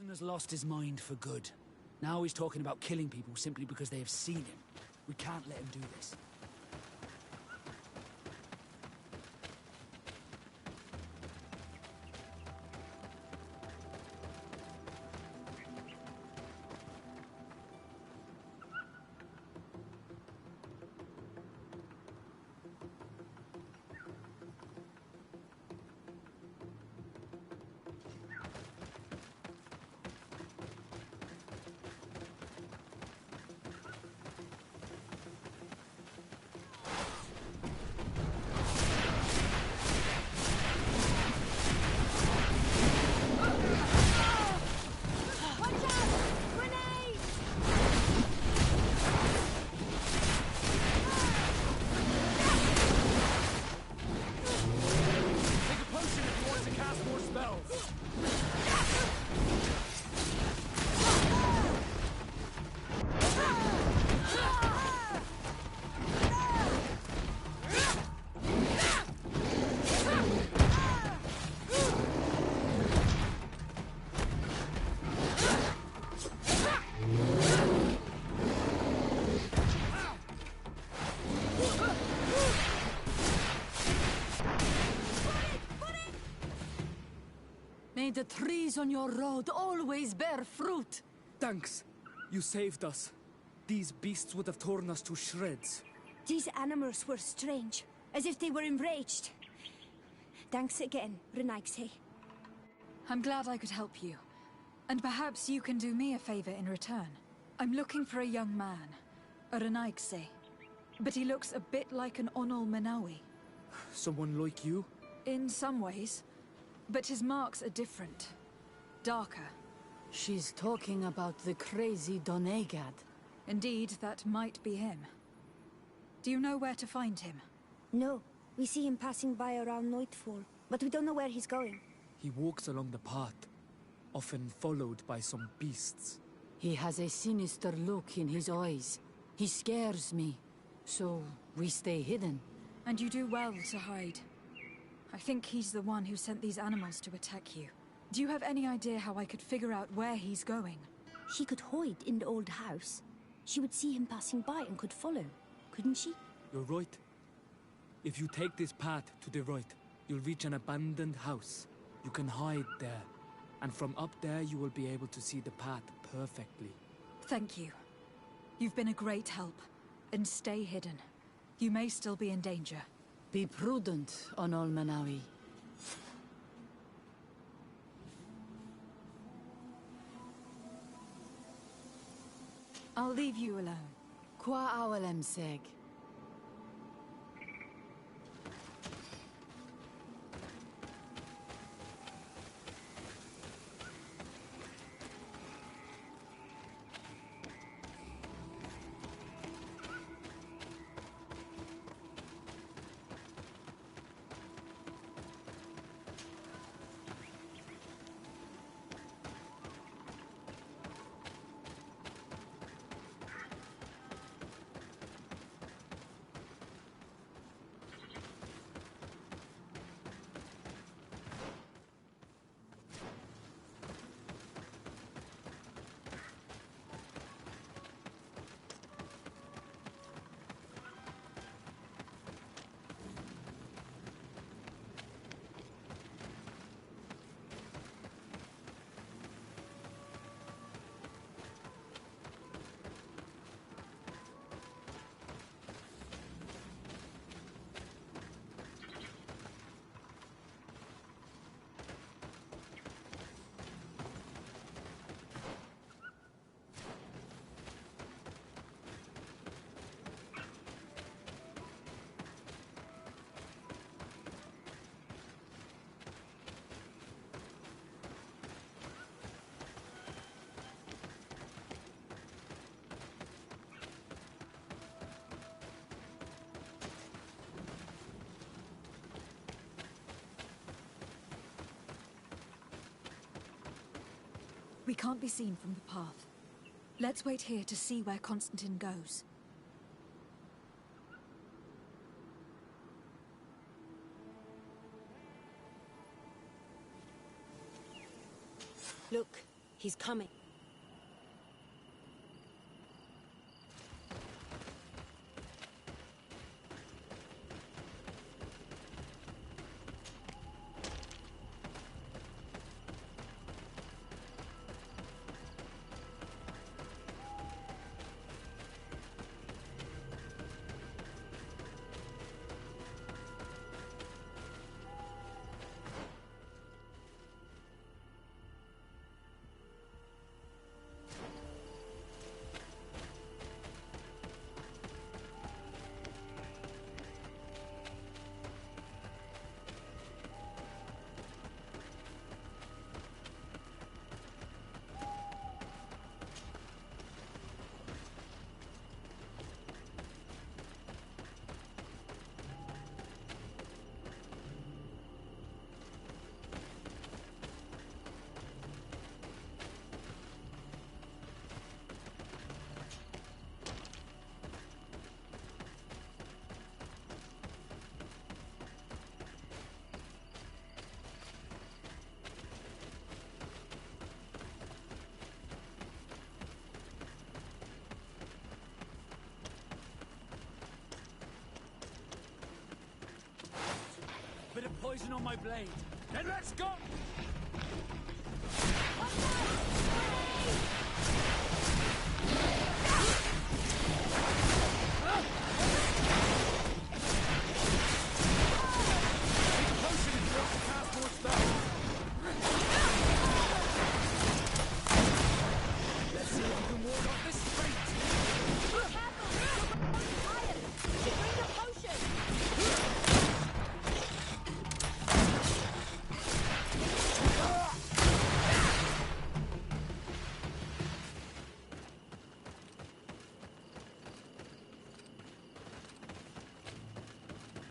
Has lost his mind for good. Now he's talking about killing people simply because they have seen him. We can't let him do this. May the trees on your road always bear fruit. Thanks. You saved us. These beasts would have torn us to shreds. These animals were strange, as if they were enraged. Thanks again, Renaigse. I'm glad I could help you. And perhaps you can do me a favor in return. I'm looking for a young man, a Renaigse. But he looks a bit like an Onol Manawi. Someone like you? In some ways. But his marks are different. Darker. She's talking about the crazy Donegad. Indeed, that might be him. Do you know where to find him? No. We see him passing by around nightfall, but we don't know where he's going. He walks along the path, often followed by some beasts. He has a sinister look in his eyes. He scares me. So, we stay hidden. And you do well to hide. I think he's the one who sent these animals to attack you. Do you have any idea how I could figure out where he's going? She could hide in the old house. She would see him passing by and could follow, couldn't she? You're right. If you take this path to the right, you'll reach an abandoned house. You can hide there. And from up there, you will be able to see the path perfectly. Thank you. You've been a great help. And stay hidden. You may still be in danger. Be prudent, Onol Manawi. I'll leave you alone. Qua awalem seg. We can't be seen from the path. Let's wait here to see where Constantine goes. Look, he's coming. Bit of poison on my blade. Then let's go!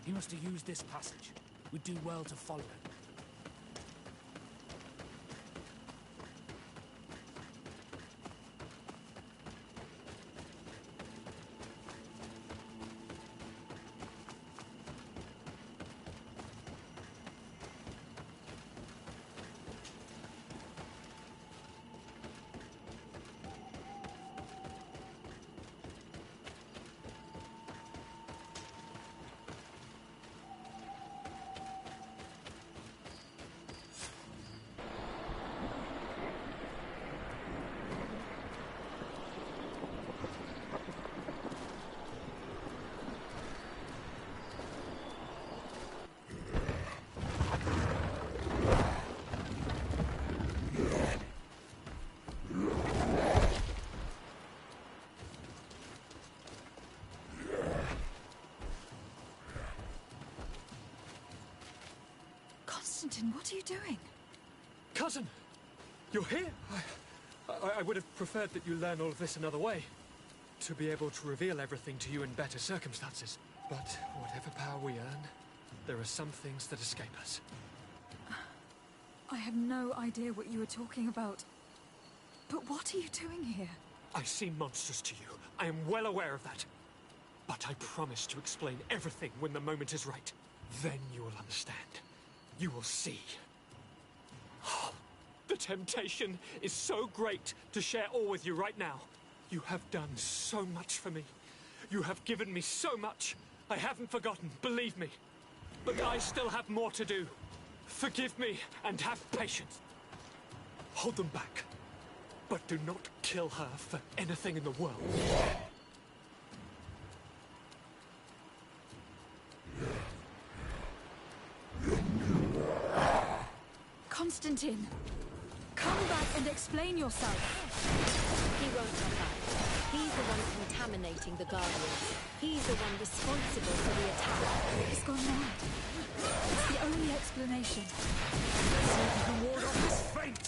He must have used this passage. We'd do well to follow him. Constantine, what are you doing? Cousin! You're here? I would have preferred that you learn all of this another way. To be able to reveal everything to you in better circumstances. But whatever power we earn, there are some things that escape us. I had no idea what you were talking about. But what are you doing here? I seem monstrous to you. I am well aware of that. But I promise to explain everything when the moment is right. Then you will understand. You will see. The temptation is so great to share all with you right now. You have done so much for me. You have given me so much. I haven't forgotten, believe me. But I still have more to do. Forgive me and have patience. Hold them back. But do not kill her for anything in the world. Constantine, come back and explain yourself. He won't come back. He's the one contaminating the Guardians. He's the one responsible for the attack. He's gone mad. It's the only explanation. Let's see if you can ward off this fate!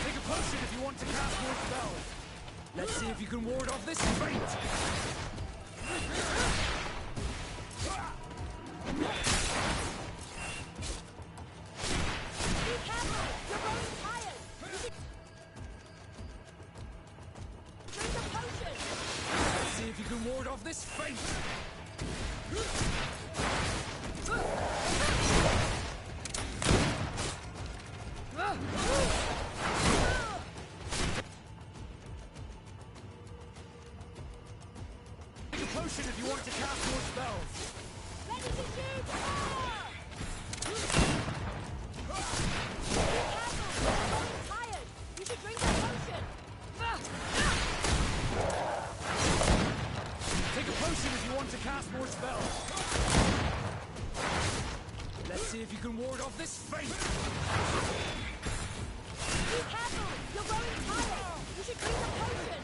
Take a potion if you want to cast more spells. Let's see if you can ward off this fate! this fate! Take a potion if you want to cast more spells. Ready to shoot! Fire! Be careful! You're tired! You should drink a potion! Take a potion if you want to cast more spells. Let's see if you can ward off this fate. Be careful! You're growing tired! You should drink a potion!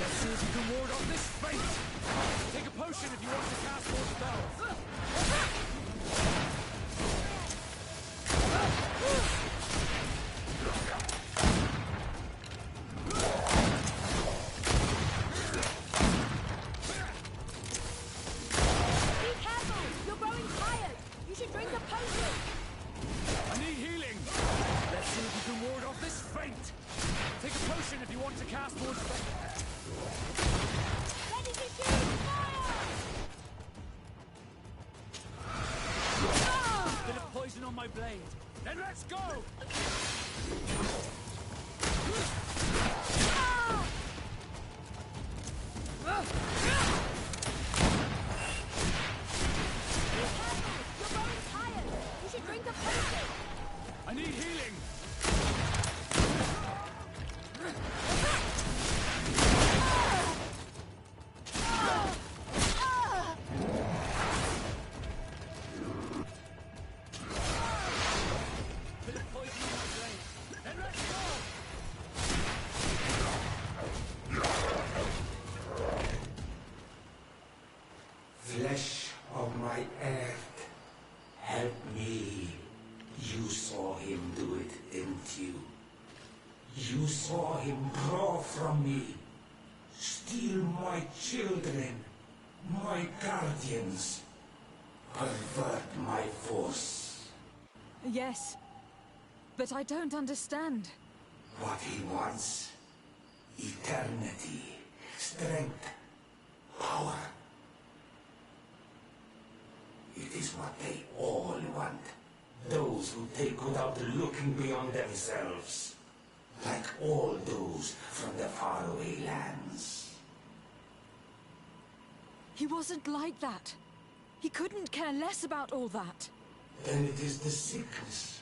Let's see if you can ward off this fate. Take a potion if you want to cast more spells. Be careful! You're growing tired! You should drink a potion! I need healing. Let's see if you can ward off this fate. Take a potion if you want to cast more spells. Ready to shoot! Fire! Bit of poison on my blade. Then let's go! You're growing tired! You should drink a potion! I need healing. Bit of poison on my blade. Then let's go! Flesh of my earth, help me. You saw him do it, didn't you? You saw him draw from me, steal my children, my guardians, pervert my force. Yes, but I don't understand. What he wants, eternity, strength, power. It is what they all want. Those who take without looking beyond themselves. Like all those from the faraway lands. He wasn't like that. He couldn't care less about all that. Then it is the sickness,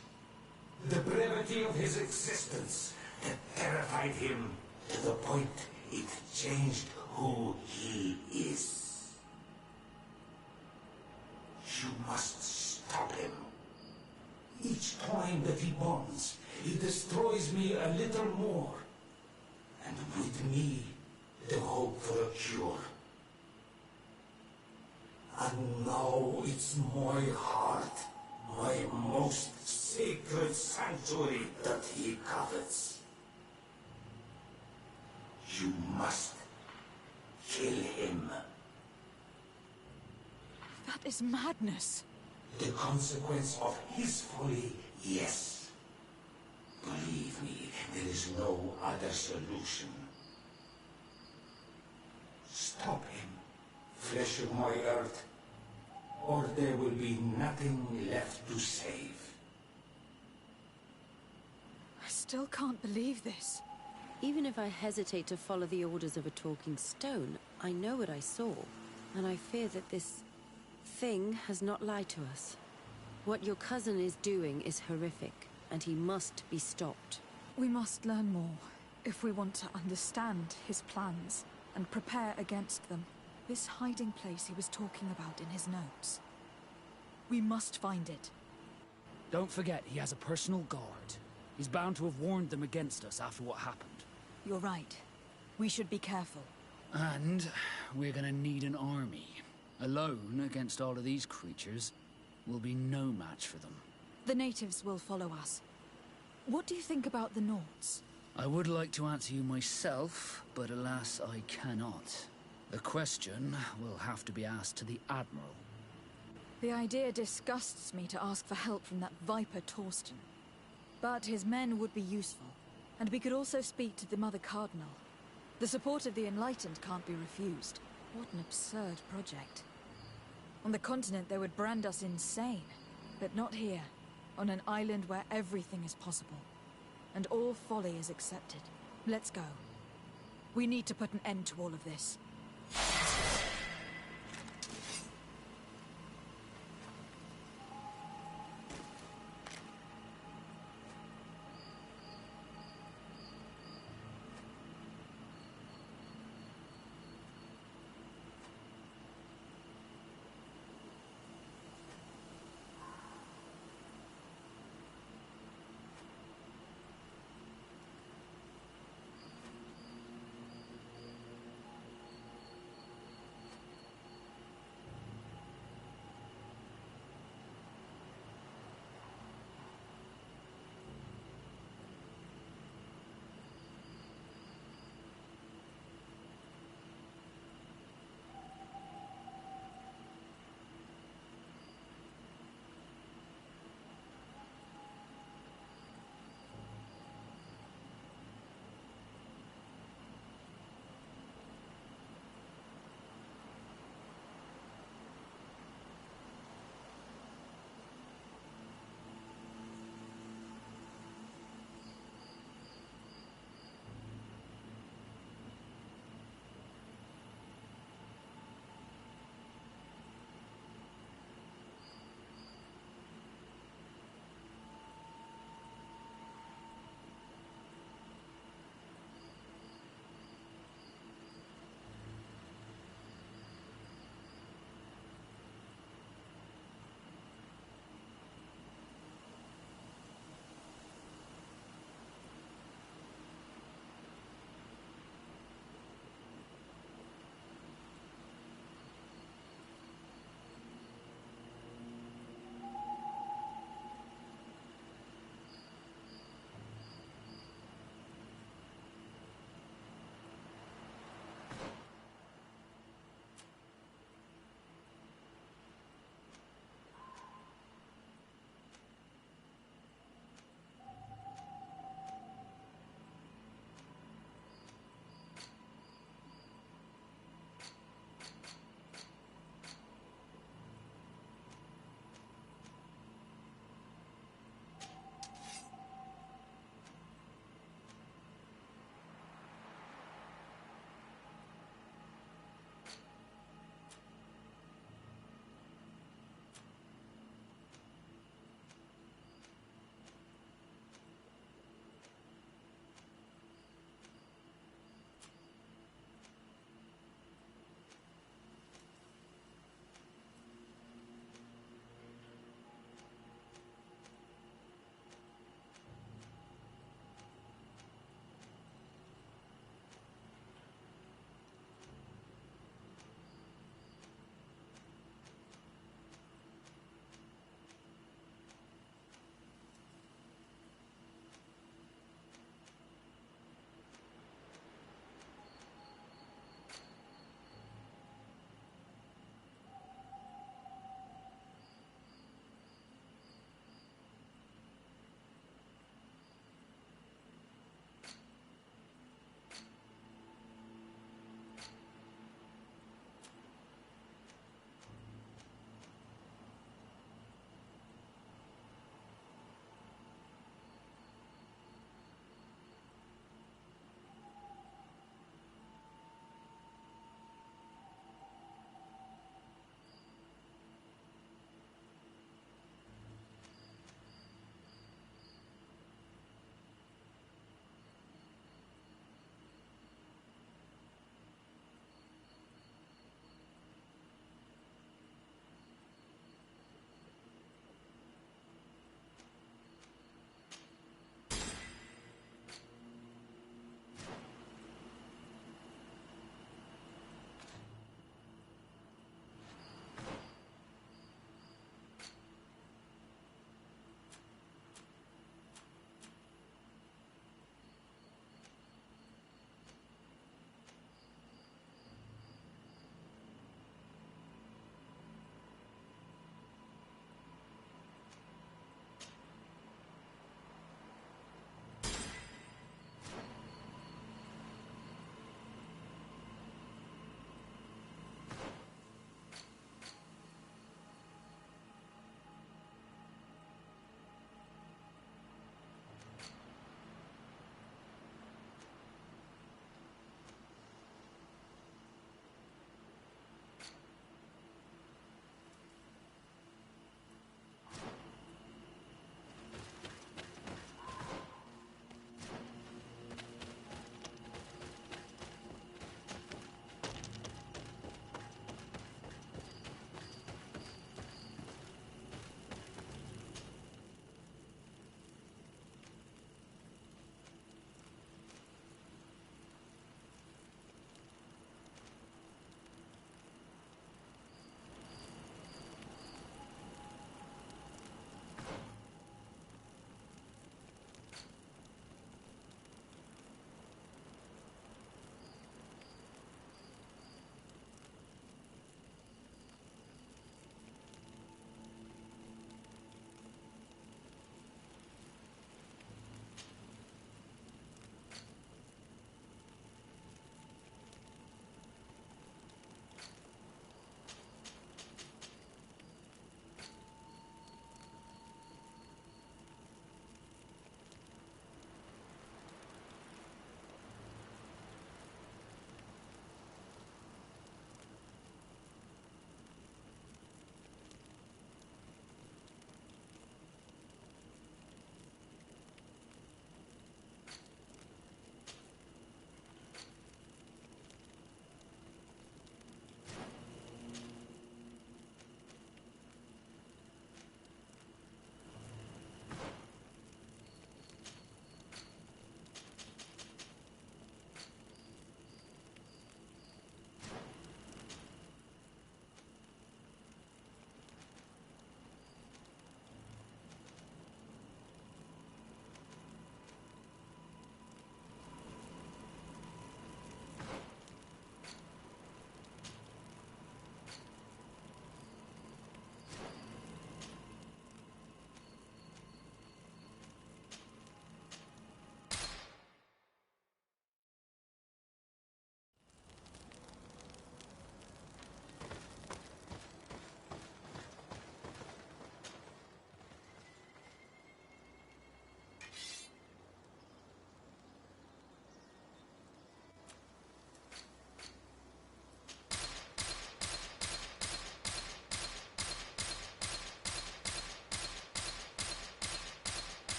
the brevity of his existence that terrified him to the point it changed who he is. You must stop him. Each time that he bonds, he destroys me a little more. And with me, the hope for a cure. And now it's my heart, my most sacred sanctuary that he covets. You must kill him. That is madness. The consequence of his folly, yes. Believe me, there is no other solution. Stop him, flesh of my earth, or there will be nothing left to save. I still can't believe this. Even if I hesitate to follow the orders of a talking stone, I know what I saw, and I fear that this thing has not lied to us. What your cousin is doing is horrific, and he must be stopped. We must learn more if we want to understand his plans and prepare against them. This hiding place he was talking about in his notes. We must find it. Don't forget, he has a personal guard. He's bound to have warned them against us after what happened. You're right. We should be careful. And we're gonna need an army. Alone against all of these creatures will be no match for them. The natives will follow us. What do you think about the Nords? I would like to answer you myself, but alas, I cannot. The question will have to be asked to the Admiral. The idea disgusts me to ask for help from that viper Torsten. But his men would be useful, and we could also speak to the Mother Cardinal. The support of the Enlightened can't be refused. What an absurd project. On the continent, they would brand us insane. But not here, on an island where everything is possible. And all folly is accepted. Let's go. We need to put an end to all of this.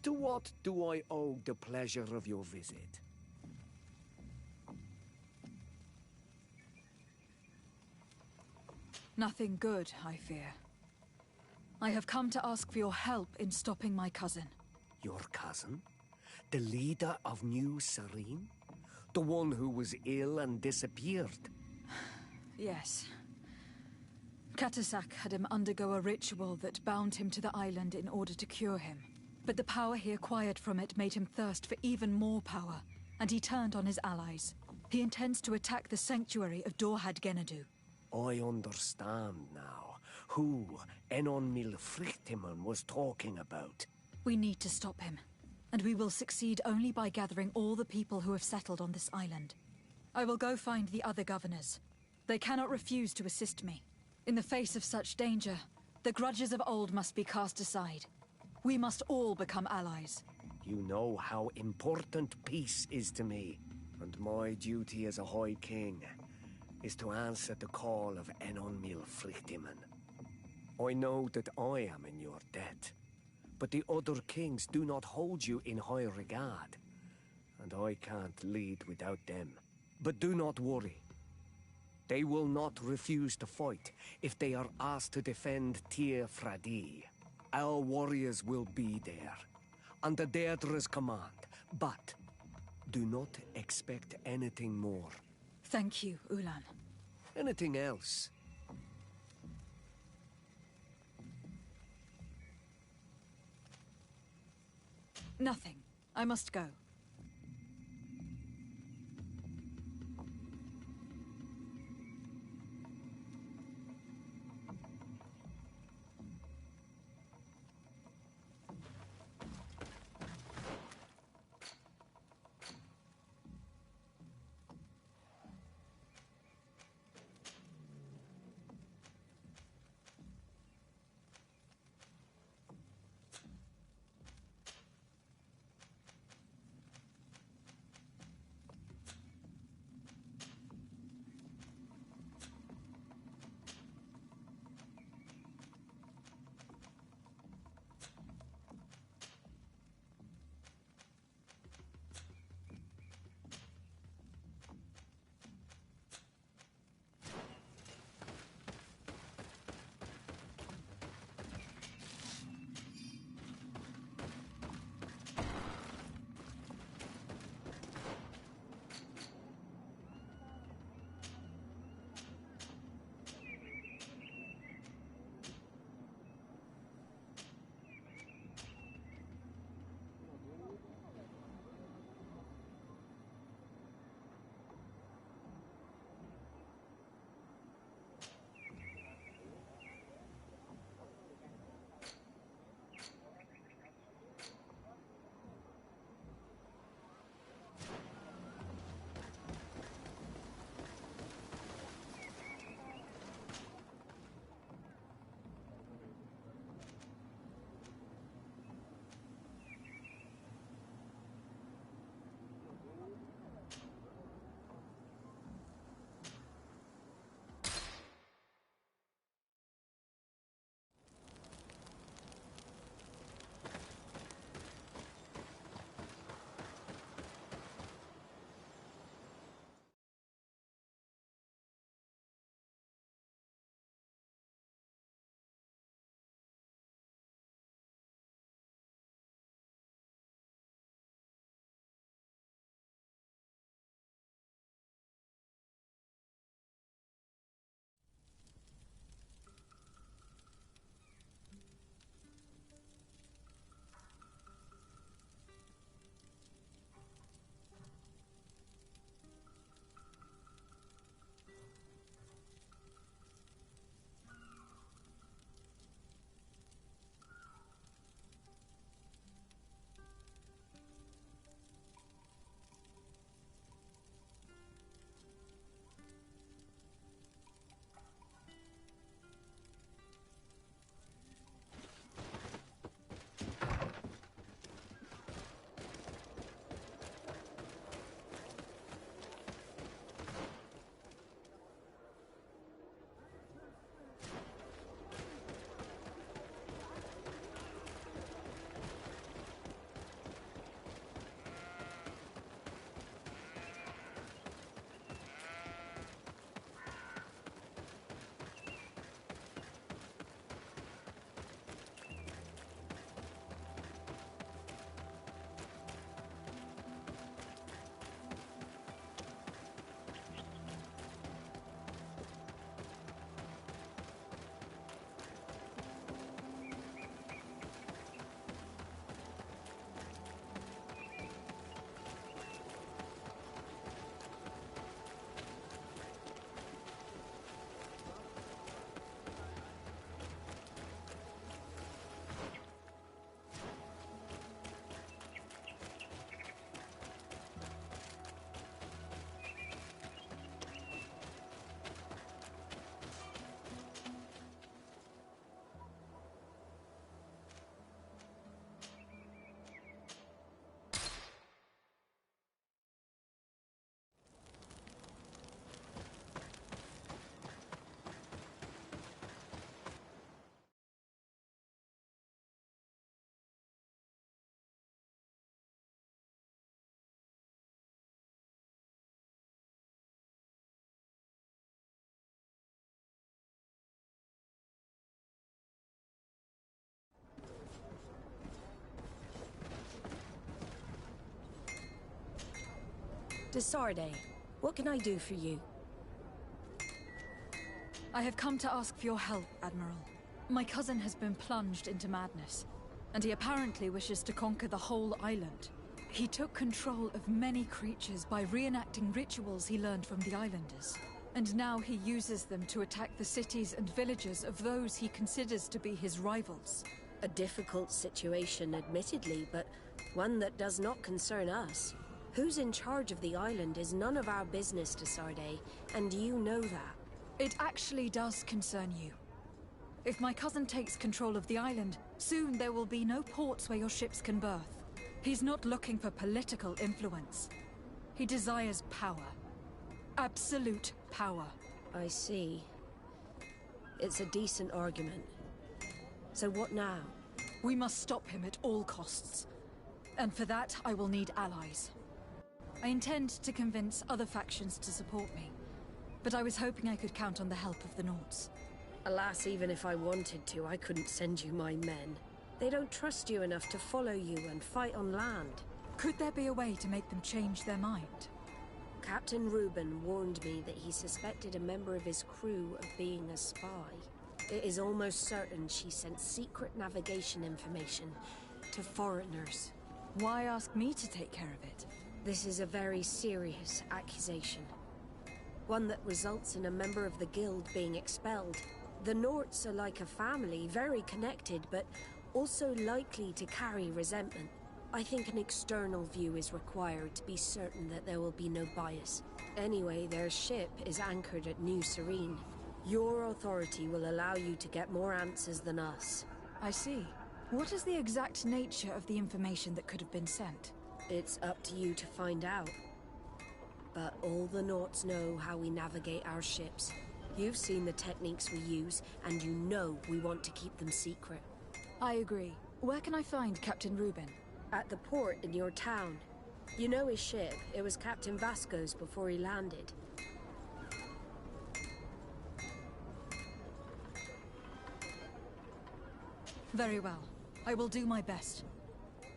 To what do I owe the pleasure of your visit? Nothing good, I fear. I have come to ask for your help in stopping my cousin. Your cousin? The leader of New Serene? The one who was ill and disappeared? Yes. Katasak had him undergo a ritual that bound him to the island in order to cure him. But the power he acquired from it made him thirst for even more power, and he turned on his allies. He intends to attack the sanctuary of Dorhad Genadu. I understand now who Enon Milfrichtiman was talking about. We need to stop him, and we will succeed only by gathering all the people who have settled on this island. I will go find the other governors. They cannot refuse to assist me. In the face of such danger, the grudges of old must be cast aside. We must all become allies. You know how important peace is to me, and my duty as a High King is to answer the call of Enon Milfrichtiman. I know that I am in your debt, but the other kings do not hold you in high regard, and I can't lead without them. But do not worry. They will not refuse to fight if they are asked to defend Tir Fradi. Our warriors will be there, under Deirdre's command, but do not expect anything more. Thank you, Ulan. Anything else? Nothing. I must go. Desarde, what can I do for you? I have come to ask for your help, Admiral. My cousin has been plunged into madness, and he apparently wishes to conquer the whole island. He took control of many creatures by reenacting rituals he learned from the islanders. And now he uses them to attack the cities and villages of those he considers to be his rivals. A difficult situation, admittedly, but one that does not concern us. Who's in charge of the island is none of our business, Desarde, and you know that. It actually does concern you. If my cousin takes control of the island, soon there will be no ports where your ships can berth. He's not looking for political influence. He desires power. Absolute power. I see. It's a decent argument. So what now? We must stop him at all costs. And for that, I will need allies. I intend to convince other factions to support me, but I was hoping I could count on the help of the Nords. Alas, even if I wanted to, I couldn't send you my men. They don't trust you enough to follow you and fight on land. Could there be a way to make them change their mind? Captain Reuben warned me that he suspected a member of his crew of being a spy. It is almost certain she sent secret navigation information to foreigners. Why ask me to take care of it? This is a very serious accusation. One that results in a member of the guild being expelled. The Norts are like a family, very connected, but also likely to carry resentment. I think an external view is required to be certain that there will be no bias. Anyway, their ship is anchored at New Serene. Your authority will allow you to get more answers than us. I see. What is the exact nature of the information that could have been sent? It's up to you to find out. But all the Norts know how we navigate our ships. You've seen the techniques we use, and you know we want to keep them secret. I agree. Where can I find Captain Reuben? At the port in your town. You know his ship. It was Captain Vasco's before he landed. Very well. I will do my best,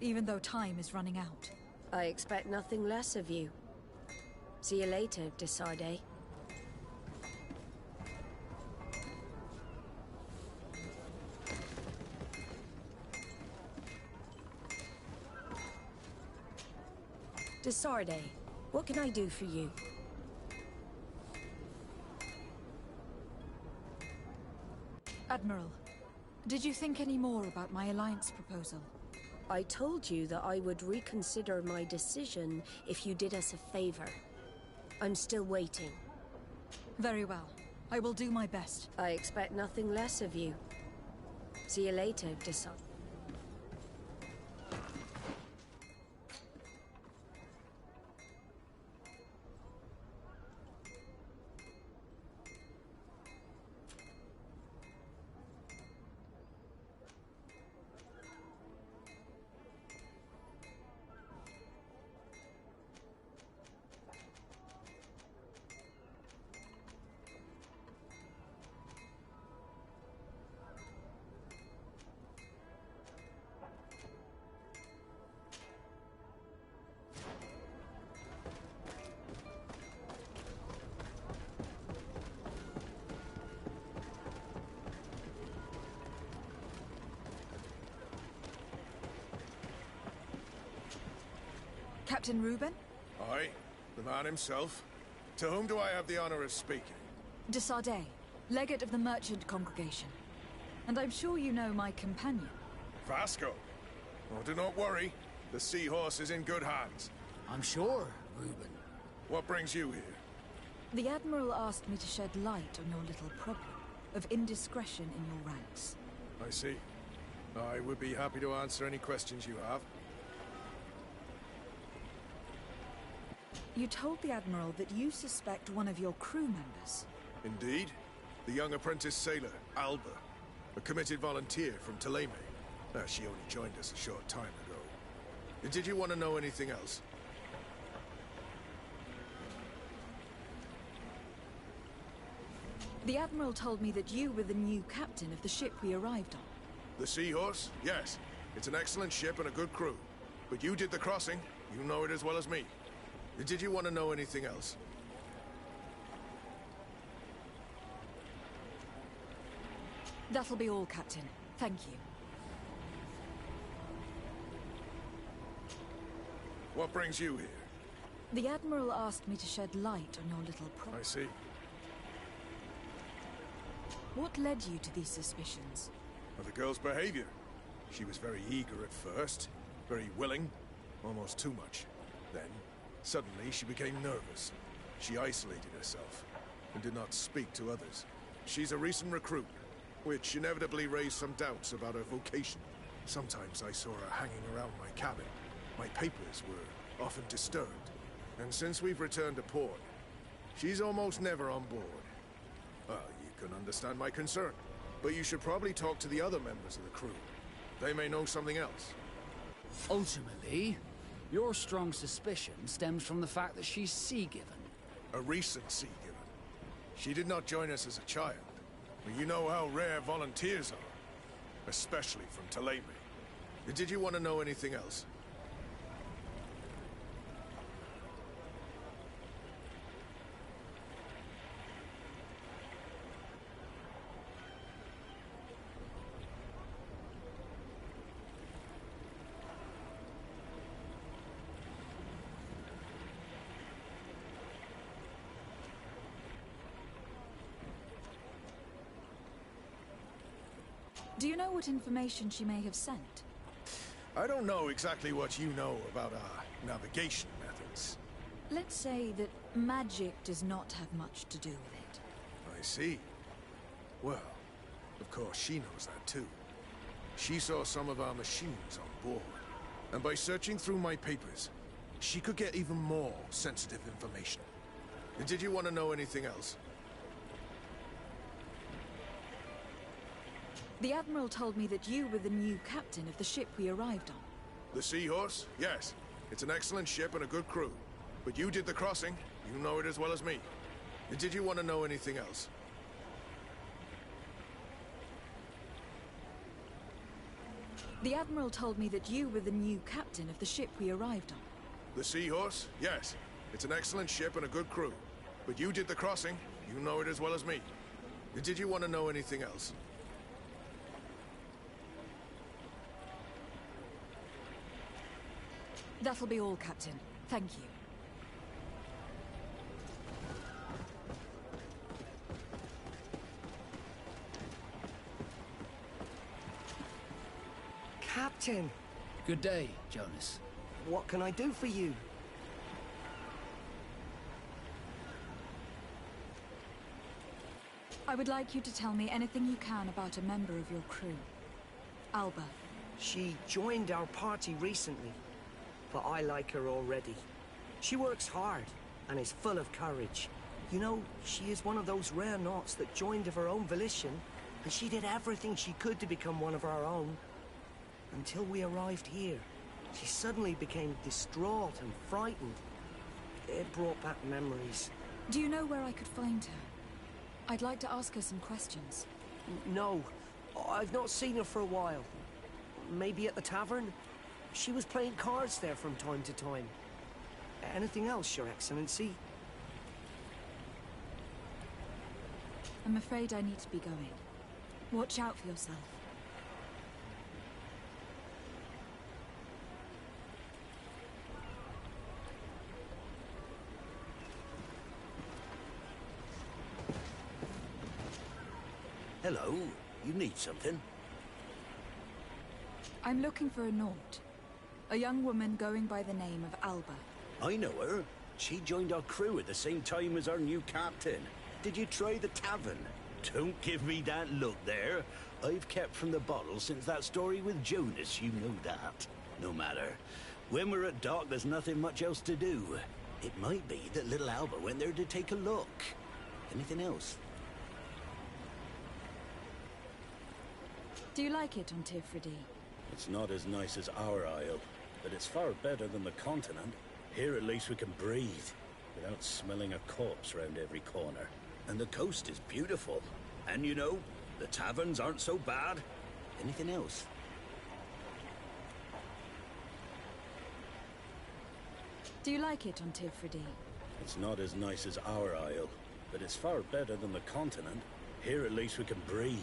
even though time is running out. I expect nothing less of you. See you later, Desarde. Desarde, what can I do for you? Admiral, did you think any more about my alliance proposal? I told you that I would reconsider my decision if you did us a favor. I'm still waiting. Very well. I will do my best. I expect nothing less of you. See you later, Desarde. Captain Reuben? Aye, the man himself. To whom do I have the honor of speaking? Desarde, legate of the merchant congregation. And I'm sure you know my companion. Vasco. Oh, do not worry. The seahorse is in good hands. I'm sure, Reuben. What brings you here? The Admiral asked me to shed light on your little problem of indiscretion in your ranks. I see. I would be happy to answer any questions you have. You told the Admiral that you suspect one of your crew members. Indeed. The young apprentice sailor, Alba. A committed volunteer from Thélème. She only joined us a short time ago. Did you want to know anything else? The Admiral told me that you were the new captain of the ship we arrived on. The Seahorse? Yes. It's an excellent ship and a good crew. But you did the crossing. You know it as well as me. Did you want to know anything else? That'll be all, Captain. Thank you. What brings you here? The Admiral asked me to shed light on your little I see. What led you to these suspicions? Of the girl's behavior. She was very eager at first, very willing, almost too much. Then, suddenly, she became nervous. She isolated herself, and did not speak to others. She's a recent recruit, which inevitably raised some doubts about her vocation. Sometimes I saw her hanging around my cabin. My papers were often disturbed. And since we've returned to port, she's almost never on board. Well, you can understand my concern, but you should probably talk to the other members of the crew. They may know something else. Ultimately, your strong suspicion stems from the fact that she's sea-given. A recent sea-given. She did not join us as a child, but you know how rare volunteers are, especially from Taleme. Did you want to know anything else? Do you know what information she may have sent? I don't know exactly what you know about our navigation methods. Let's say that magic does not have much to do with it. I see. Well, of course she knows that too. She saw some of our machines on board. And by searching through my papers, she could get even more sensitive information. Did you want to know anything else? The Admiral told me that you were the new captain of the ship we arrived on. The Seahorse? Yes. It's an excellent ship and a good crew. But you did the crossing. You know it as well as me. Did you want to know anything else? The Admiral told me that you were the new captain of the ship we arrived on. The Seahorse? Yes. It's an excellent ship and a good crew. But you did the crossing. You know it as well as me. Did you want to know anything else? That'll be all, Captain. Thank you. Captain! Good day, Jonas. What can I do for you? I would like you to tell me anything you can about a member of your crew. Alba. She joined our party recently, but I like her already. She works hard and is full of courage. You know, she is one of those rare knots that joined of her own volition, and she did everything she could to become one of our own. Until we arrived here, she suddenly became distraught and frightened. It brought back memories. Do you know where I could find her? I'd like to ask her some questions. No, I've not seen her for a while. Maybe at the tavern? She was playing cards there from time to time. Anything else, Your Excellency? I'm afraid I need to be going. Watch out for yourself. Hello. You need something? I'm looking for a Naut. A young woman going by the name of Alba. I know her. She joined our crew at the same time as our new captain. Did you try the tavern? Don't give me that look there. I've kept from the bottle since that story with Jonas, you know that. No matter. When we're at dock, there's nothing much else to do. It might be that little Alba went there to take a look. Anything else? Do you like it on Tifredi? It's not as nice as our isle, but it's far better than the continent. Here at least we can breathe, without smelling a corpse round every corner. And the coast is beautiful. And you know, the taverns aren't so bad. Anything else? Do you like it on Tifridi? It's not as nice as our isle, but it's far better than the continent. Here at least we can breathe,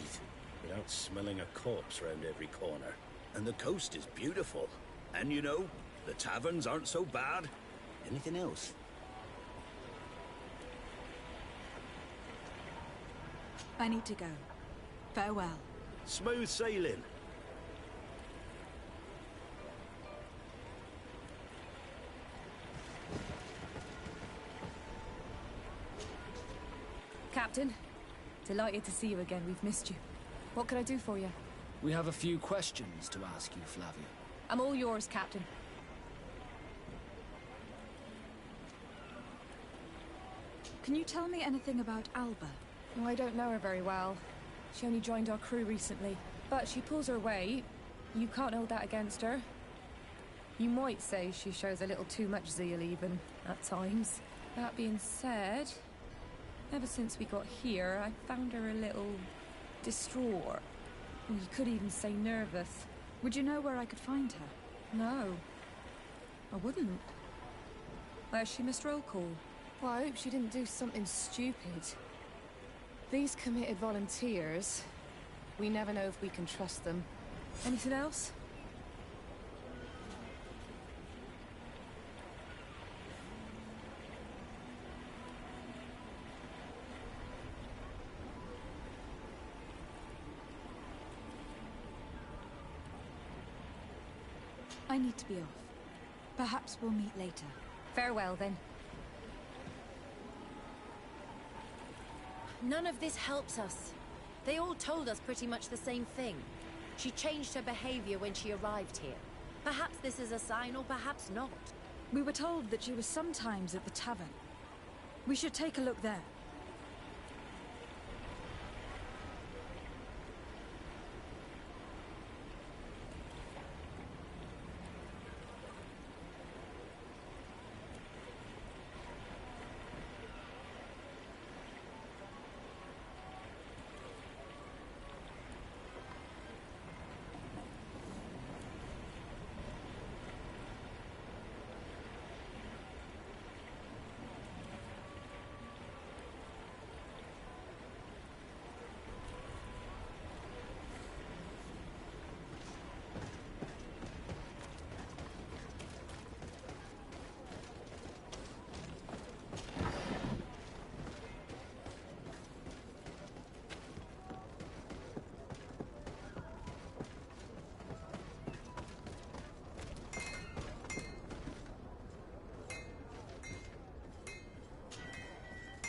without smelling a corpse round every corner. And the coast is beautiful. And you know, the taverns aren't so bad. Anything else? I need to go. Farewell. Smooth sailing. Captain, delighted to see you again. We've missed you. What can I do for you? We have a few questions to ask you, Flavia. I'm all yours, Captain. Can you tell me anything about Alba? Oh, I don't know her very well. She only joined our crew recently. But she pulls her weight. You can't hold that against her. You might say she shows a little too much zeal even, at times. That being said, ever since we got here, I found her a little distraught. You could even say nervous. Would you know where I could find her? No. I wouldn't. Where's she missed roll call? Well, I hope she didn't do something stupid. These committed volunteers, we never know if we can trust them. Anything else? I need to be off. Perhaps we'll meet later. Farewell, then. None of this helps us. They all told us pretty much the same thing. She changed her behavior when she arrived here. Perhaps this is a sign, or perhaps not. We were told that she was sometimes at the tavern. We should take a look there.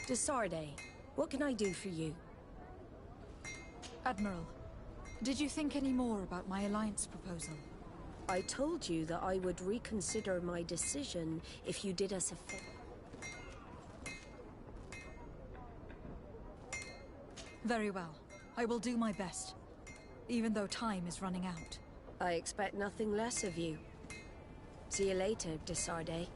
Desarde, what can I do for you? Admiral, did you think any more about my alliance proposal? I told you that I would reconsider my decision if you did us a favor. Very well. I will do my best, even though time is running out. I expect nothing less of you. See you later, Desarde.